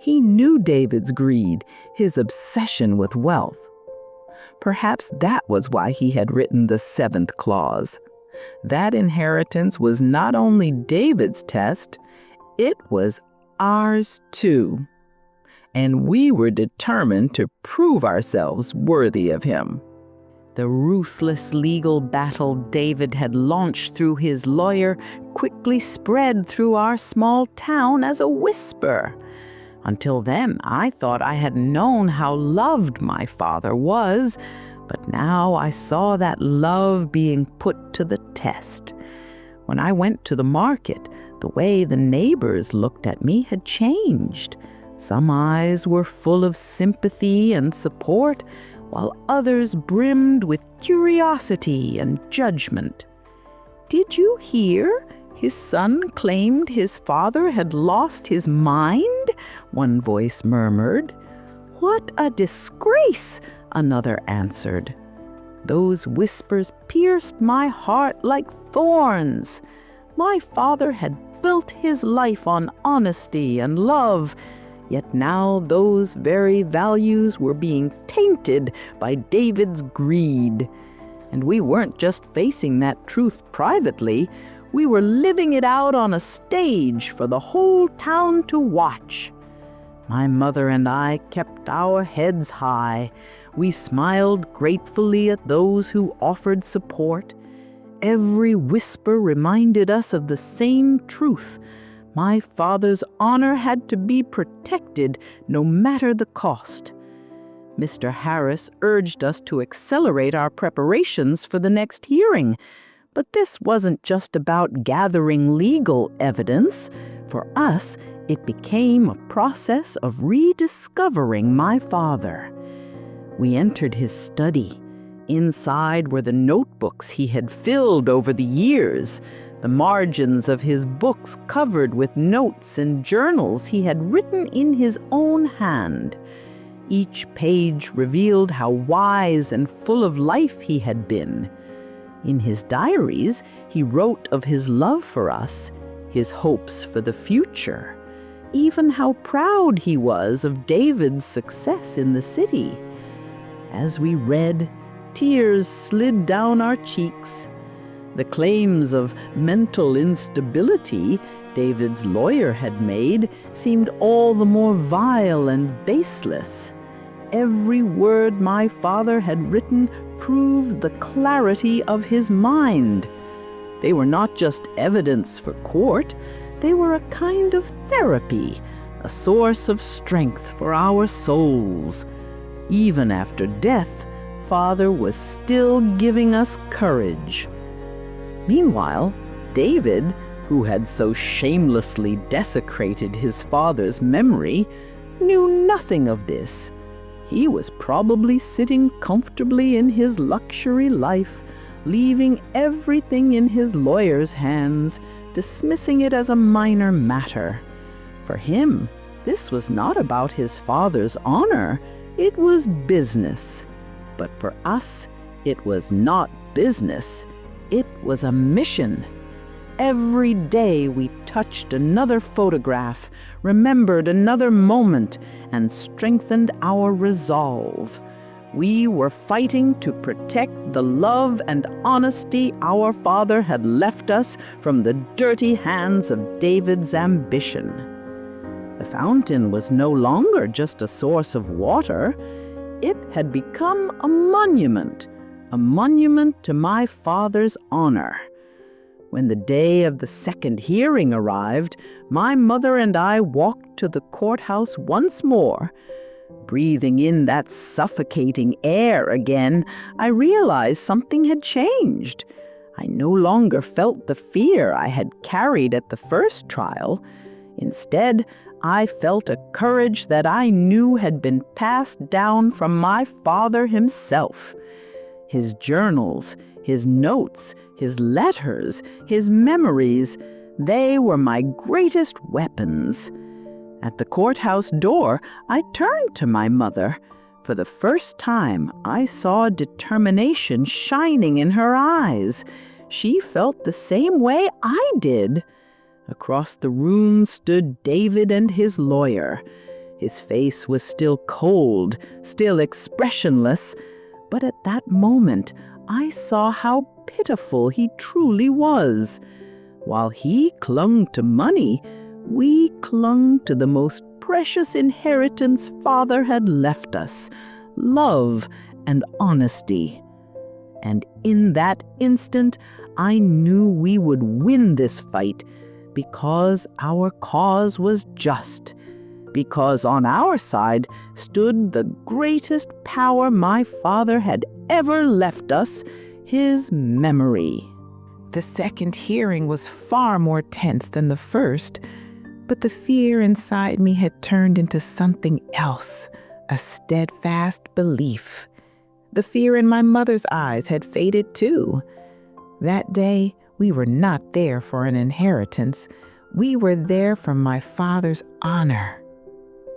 Speaker 2: He knew David's greed, his obsession with wealth. Perhaps that was why he had written the 7th clause. That inheritance was not only David's test, it was ours too. And we were determined to prove ourselves worthy of him. The ruthless legal battle David had launched through his lawyer quickly spread through our small town as a whisper. Until then, I thought I had known how loved my father was, but now I saw that love being put to the test. When I went to the market, the way the neighbors looked at me had changed. Some eyes were full of sympathy and support, while others brimmed with curiosity and judgment. "Did you hear? His son claimed his father had lost his mind," one voice murmured. "What a disgrace," another answered. Those whispers pierced my heart like thorns. My father had built his life on honesty and love. Yet now those very values were being tainted by David's greed. And we weren't just facing that truth privately, we were living it out on a stage for the whole town to watch. My mother and I kept our heads high. We smiled gratefully at those who offered support. Every whisper reminded us of the same truth. My father's honor had to be protected no matter the cost. Mr. Harris urged us to accelerate our preparations for the next hearing. But this wasn't just about gathering legal evidence. For us, it became a process of rediscovering my father. We entered his study. Inside were the notebooks he had filled over the years, the margins of his books covered with notes and journals he had written in his own hand. Each page revealed how wise and full of life he had been. In his diaries, he wrote of his love for us, his hopes for the future, even how proud he was of David's success in the city. As we read, tears slid down our cheeks. The claims of mental instability David's lawyer had made seemed all the more vile and baseless. Every word my father had written proved the clarity of his mind. They were not just evidence for court, they were a kind of therapy, a source of strength for our souls. Even after death, Father was still giving us courage. Meanwhile, David, who had so shamelessly desecrated his father's memory, knew nothing of this. He was probably sitting comfortably in his luxury life, leaving everything in his lawyer's hands, dismissing it as a minor matter. For him, this was not about his father's honor, it was business. But for us, it was not business, it was a mission. Every day we touched another photograph, remembered another moment, and strengthened our resolve. We were fighting to protect the love and honesty our father had left us from the dirty hands of David's ambition. The fountain was no longer just a source of water. It had become a monument to my father's honor. When the day of the second hearing arrived, my mother and I walked to the courthouse once more. Breathing in that suffocating air again, I realized something had changed. I no longer felt the fear I had carried at the first trial. Instead, I felt a courage that I knew had been passed down from my father himself. His journals, his notes, his letters, his memories, they were my greatest weapons. At the courthouse door, I turned to my mother. For the first time, I saw determination shining in her eyes. She felt the same way I did. Across the room stood David and his lawyer. His face was still cold, still expressionless, but at that moment, I saw how pitiful he truly was. While he clung to money, we clung to the most precious inheritance Father had left us, love and honesty. And in that instant, I knew we would win this fight because our cause was just, because on our side stood the greatest power my father had ever left us, his memory.
Speaker 1: The second hearing was far more tense than the first, but the fear inside me had turned into something else, a steadfast belief. The fear in my mother's eyes had faded too. That day, we were not there for an inheritance. We were there for my father's honor.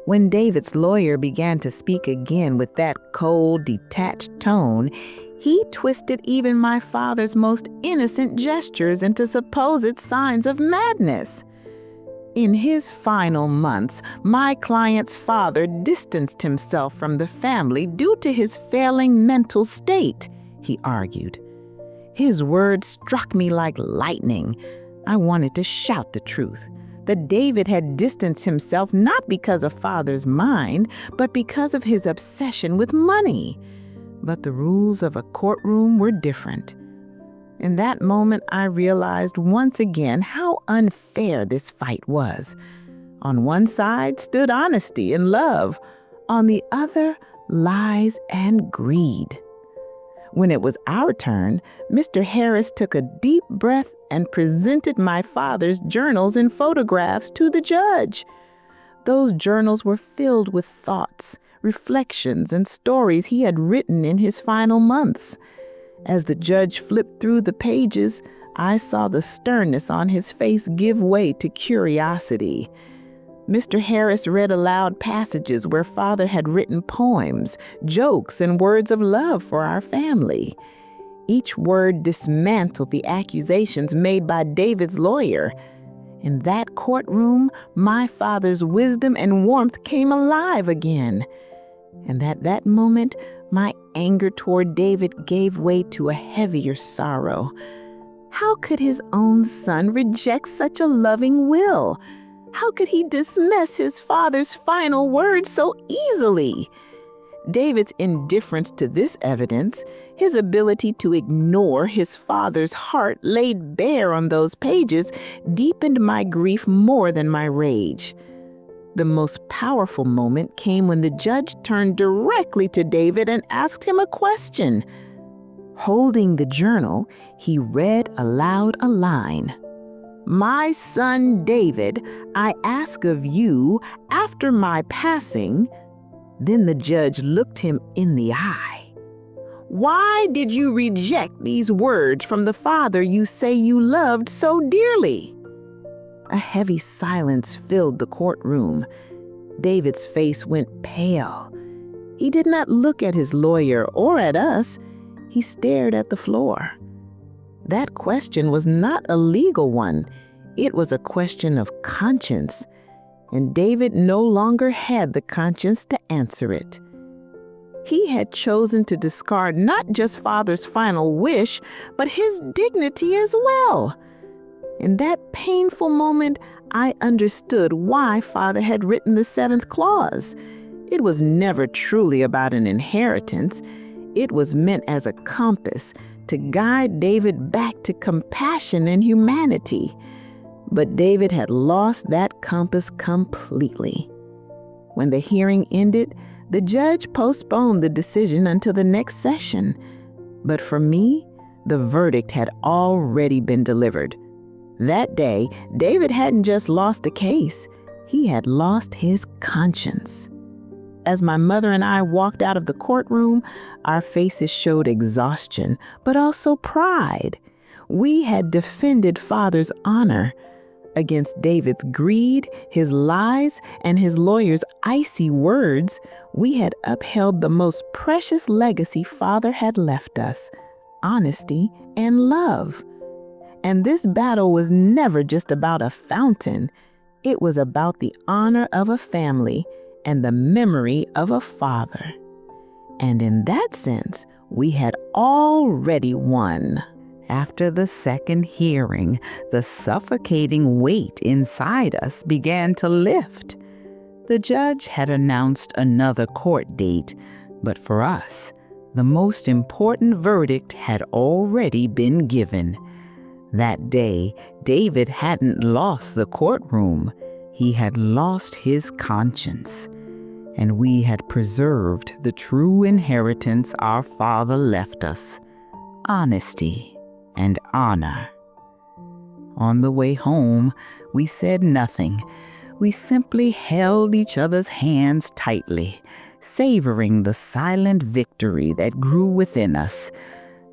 Speaker 1: When David's lawyer began to speak again with that cold, detached tone, he twisted even my father's most innocent gestures into supposed signs of madness. In his final months, my client's father distanced himself from the family due to his failing mental state, he argued. His words struck me like lightning. I wanted to shout the truth, that David had distanced himself not because of father's mind, but because of his obsession with money. But the rules of a courtroom were different. In that moment, I realized once again how unfair this fight was. On one side stood honesty and love. On the other, lies and greed. When it was our turn, Mr. Harris took a deep breath and presented my father's journals and photographs to the judge. Those journals were filled with thoughts, reflections, and stories he had written in his final months. As the judge flipped through the pages, I saw the sternness on his face give way to curiosity. Mr. Harris read aloud passages where Father had written poems, jokes, and words of love for our family. Each word dismantled the accusations made by David's lawyer. In that courtroom, my father's wisdom and warmth came alive again. And at that moment, my anger toward David gave way to a heavier sorrow. How could his own son reject such a loving will? How could he dismiss his father's final words so easily? David's indifference to this evidence, his ability to ignore his father's heart laid bare on those pages, deepened my grief more than my rage. The most powerful moment came when the judge turned directly to David and asked him a question. Holding the journal, he read aloud a line. "My son David, I ask of you, after my passing," then the judge looked him in the eye. "Why did you reject these words from the father you say you loved so dearly?" A heavy silence filled the courtroom. David's face went pale. He did not look at his lawyer or at us. He stared at the floor. That question was not a legal one. It was a question of conscience, and David no longer had the conscience to answer it. He had chosen to discard not just Father's final wish, but his dignity as well. In that painful moment, I understood why Father had written the seventh clause. It was never truly about an inheritance. It was meant as a compass to guide David back to compassion and humanity. But David had lost that compass completely. When the hearing ended, the judge postponed the decision until the next session. But for me, the verdict had already been delivered. That day, David hadn't just lost the case, he had lost his conscience. As my mother and I walked out of the courtroom, our faces showed exhaustion, but also pride. We had defended Father's honor. Against David's greed, his lies, and his lawyer's icy words, we had upheld the most precious legacy Father had left us, honesty and love. And this battle was never just about a fountain. It was about the honor of a family and the memory of a father. And in that sense, we had already won. After the second hearing, the suffocating weight inside us began to lift. The judge had announced another court date, but for us, the most important verdict had already been given. That day, David hadn't lost the courtroom. He had lost his conscience. And we had preserved the true inheritance our father left us, honesty and honor. On the way home, we said nothing. We simply held each other's hands tightly, savoring the silent victory that grew within us.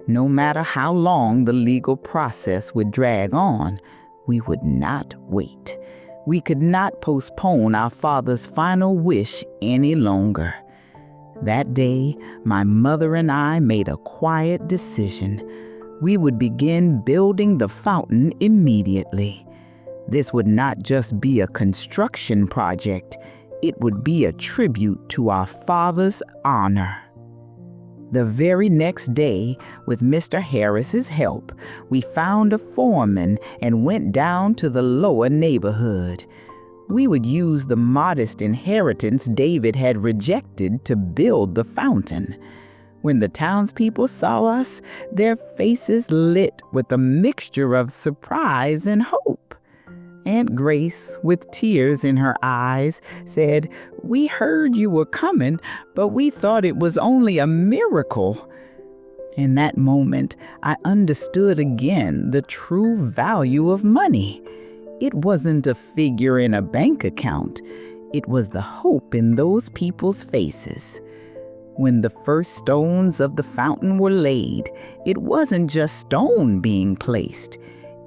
Speaker 1: No matter how long the legal process would drag on, we would not wait. We could not postpone our father's final wish any longer. That day, my mother and I made a quiet decision. We would begin building the fountain immediately. This would not just be a construction project, it would be a tribute to our father's honor. The very next day, with Mr. Harris's help, we found a foreman and went down to the lower neighborhood. We would use the modest inheritance David had rejected to build the fountain. When the townspeople saw us, their faces lit with a mixture of surprise and hope. Aunt Grace, with tears in her eyes, said, "We heard you were coming, but we thought it was only a miracle." In that moment, I understood again the true value of money. It wasn't a figure in a bank account. It was the hope in those people's faces. When the first stones of the fountain were laid, it wasn't just stone being placed.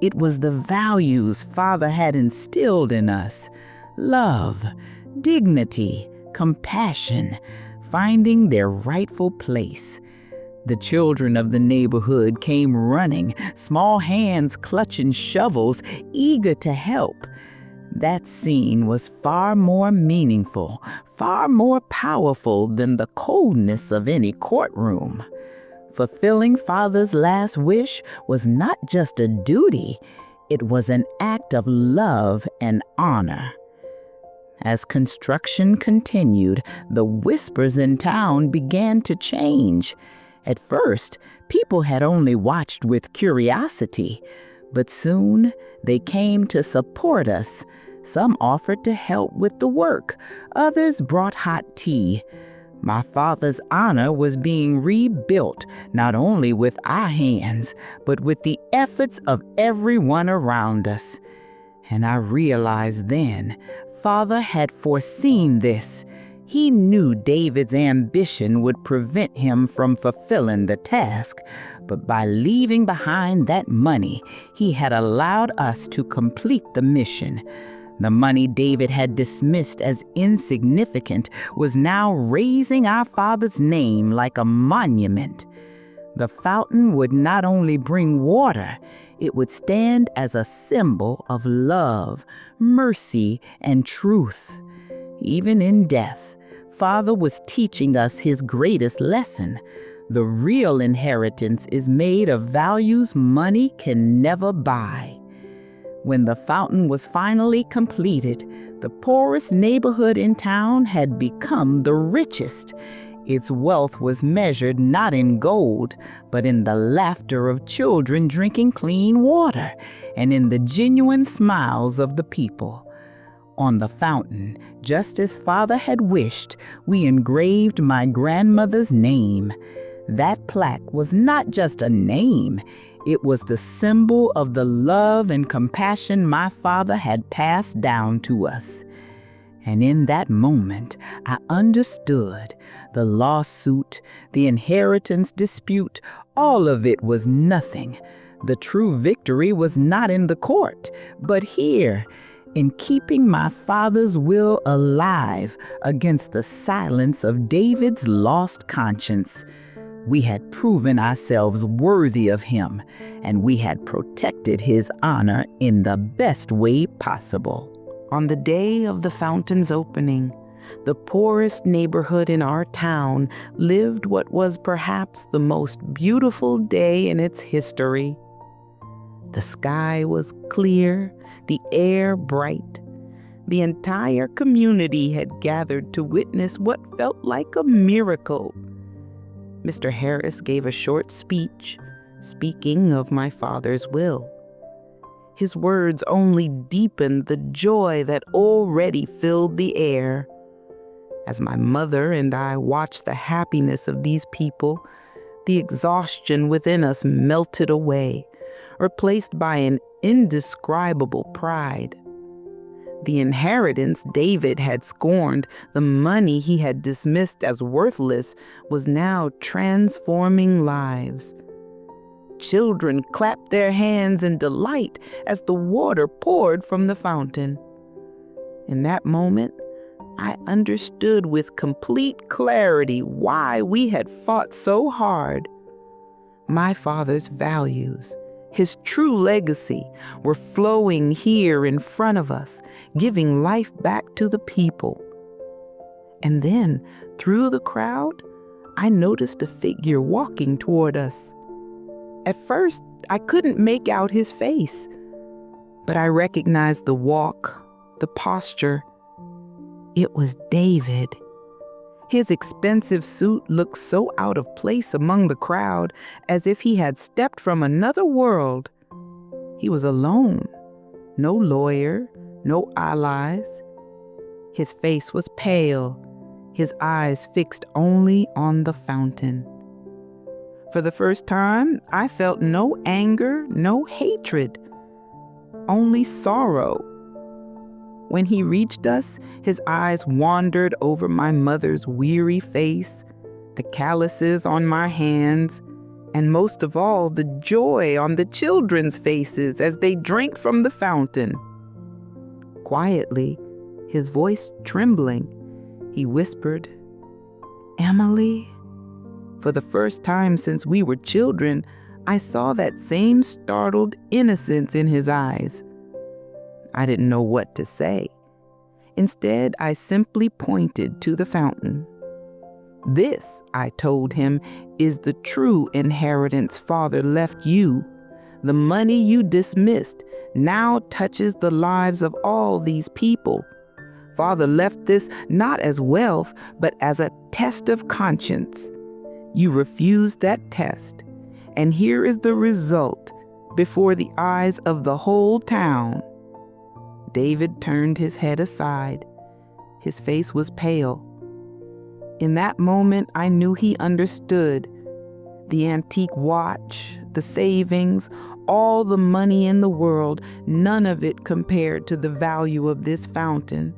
Speaker 1: It was the values Father had instilled in us: love, dignity, compassion, finding their rightful place. The children of the neighborhood came running, small hands clutching shovels, eager to help. That scene was far more meaningful, far more powerful than the coldness of any courtroom. Fulfilling Father's last wish was not just a duty, it was an act of love and honor. As construction continued, the whispers in town began to change. At first, people had only watched with curiosity, but soon they came to support us. Some offered to help with the work, others brought hot tea. My father's honor was being rebuilt, not only with our hands, but with the efforts of everyone around us. And I realized then, Father had foreseen this. He knew David's ambition would prevent him from fulfilling the task, but by leaving behind that money, he had allowed us to complete the mission. The money David had dismissed as insignificant was now raising our father's name like a monument. The fountain would not only bring water, it would stand as a symbol of love, mercy, and truth. Even in death, Father was teaching us his greatest lesson. The real inheritance is made of values money can never buy. When the fountain was finally completed, the poorest neighborhood in town had become the richest. Its wealth was measured not in gold, but in the laughter of children drinking clean water, and in the genuine smiles of the people. On the fountain, just as Father had wished, we engraved my grandmother's name. That plaque was not just a name. It was the symbol of the love and compassion my father had passed down to us. And in that moment, I understood the lawsuit, the inheritance dispute, all of it was nothing. The true victory was not in the court, but here, in keeping my father's will alive against the silence of David's lost conscience. We had proven ourselves worthy of him, and we had protected his honor in the best way possible. On the day of the fountain's opening, the poorest neighborhood in our town lived what was perhaps the most beautiful day in its history. The sky was clear, the air bright. The entire community had gathered to witness what felt like a miracle. Mr. Harris gave a short speech, speaking of my father's will. His words only deepened the joy that already filled the air. As my mother and I watched the happiness of these people, the exhaustion within us melted away, replaced by an indescribable pride. The inheritance David had scorned, the money he had dismissed as worthless, was now transforming lives. Children clapped their hands in delight as the water poured from the fountain. In that moment, I understood with complete clarity why we had fought so hard. My father's values, his true legacy, were flowing here in front of us, giving life back to the people. And then, through the crowd, I noticed a figure walking toward us. At first, I couldn't make out his face, but I recognized the walk, the posture. It was David. His expensive suit looked so out of place among the crowd, as if he had stepped from another world. He was alone, no lawyer, no allies. His face was pale, his eyes fixed only on the fountain. For the first time, I felt no anger, no hatred, only sorrow. When he reached us, his eyes wandered over my mother's weary face, the calluses on my hands, and most of all, the joy on the children's faces as they drank from the fountain. Quietly, his voice trembling, he whispered, "Emily?" For the first time since we were children, I saw that same startled innocence in his eyes. I didn't know what to say. Instead, I simply pointed to the fountain. "This," I told him, "is the true inheritance Father left you. The money you dismissed now touches the lives of all these people. Father left this not as wealth, but as a test of conscience. You refused that test, and here is the result before the eyes of the whole town." David turned his head aside. His face was pale. In that moment, I knew he understood. The antique watch, the savings, all the money in the world, none of it compared to the value of this fountain.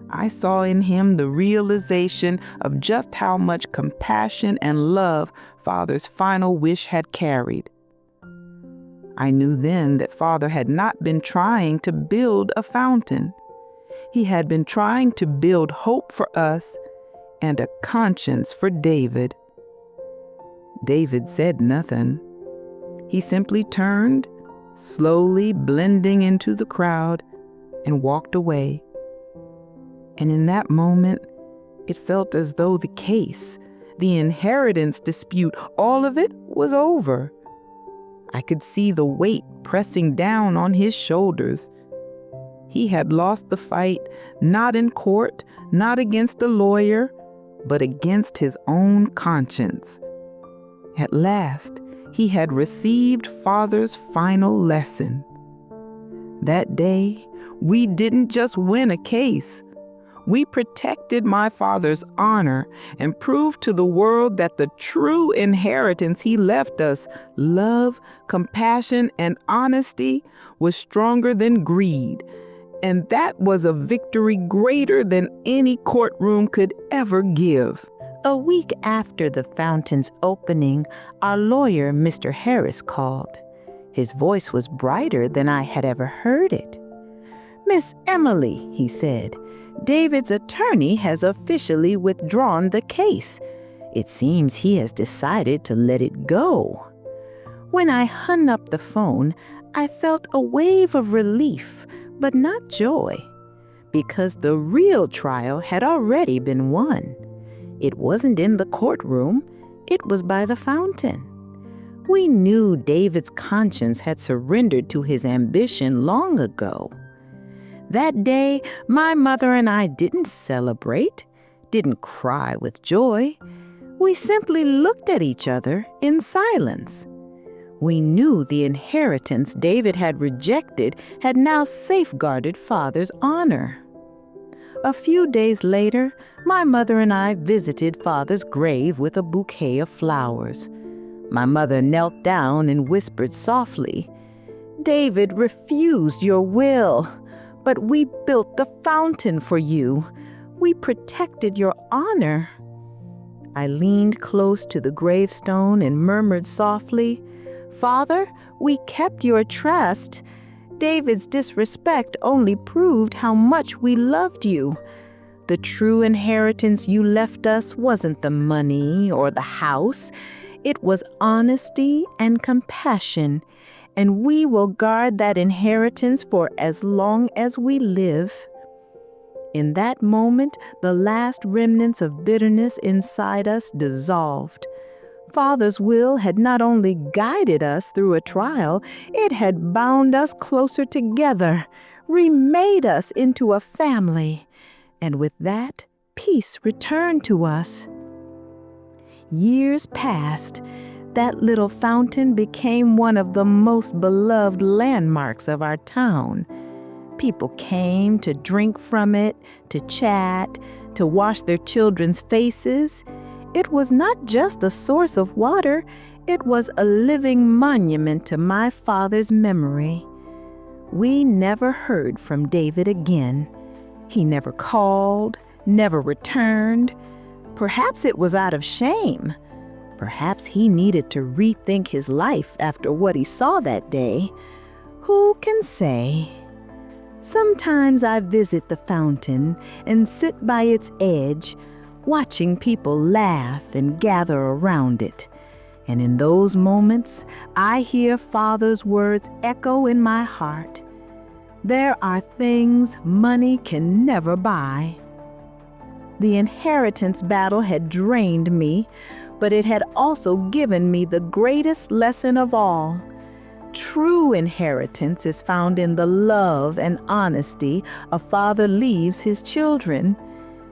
Speaker 1: I saw in him the realization of just how much compassion and love Father's final wish had carried. I knew then that Father had not been trying to build a fountain. He had been trying to build hope for us and a conscience for David. David said nothing. He simply turned, slowly blending into the crowd, and walked away. And in that moment, it felt as though the case, the inheritance dispute, all of it was over. I could see the weight pressing down on his shoulders. He had lost the fight, not in court, not against a lawyer, but against his own conscience. At last, he had received Father's final lesson. That day, we didn't just win a case. We protected my Father's honor and proved to the world that the true inheritance he left us, love, compassion, and honesty, was stronger than greed. And that was a victory greater than any courtroom could ever give.
Speaker 2: A week after the fountain's opening, our lawyer, Mr. Harris, called. His voice was brighter than I had ever heard it. "Miss Emily," he said, "David's attorney has officially withdrawn the case. It seems he has decided to let it go." When I hung up the phone, I felt a wave of relief, but not joy, because the real trial had already been won. It wasn't in the courtroom, it was by the fountain. We knew David's conscience had surrendered to his ambition long ago. That day, my mother and I didn't celebrate, didn't cry with joy. We simply looked at each other in silence. We knew the inheritance David had rejected had now safeguarded Father's honor. A few days later, my mother and I visited Father's grave with a bouquet of flowers. My mother knelt down and whispered softly, "David refused your will, but we built the fountain for you. We protected your honor." I leaned close to the gravestone and murmured softly, "Father, we kept your trust. David's disrespect only proved how much we loved you. The true inheritance you left us wasn't the money or the house. It was honesty and compassion, and we will guard that inheritance for as long as we live. In that moment, the last remnants of bitterness inside us dissolved. Father's will had not only guided us through a trial, it had bound us closer together, remade us into a family, and with that, peace returned to us. Years passed. That little fountain became one of the most beloved landmarks of our town. People came to drink from it, to chat, to wash their children's faces. It was not just a source of water, it was a living monument to my father's memory. We never heard from David again. He never called, never returned. Perhaps it was out of shame. Perhaps he needed to rethink his life after what he saw that day. Who can say? Sometimes I visit the fountain and sit by its edge, watching people laugh and gather around it. And in those moments, I hear Father's words echo in my heart. There are things money can never buy. The inheritance battle had drained me, but it had also given me the greatest lesson of all. True inheritance is found in the love and honesty a father leaves his children.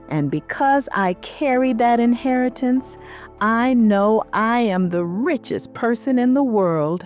Speaker 2: And because I carry that inheritance, I know I am the richest person in the world.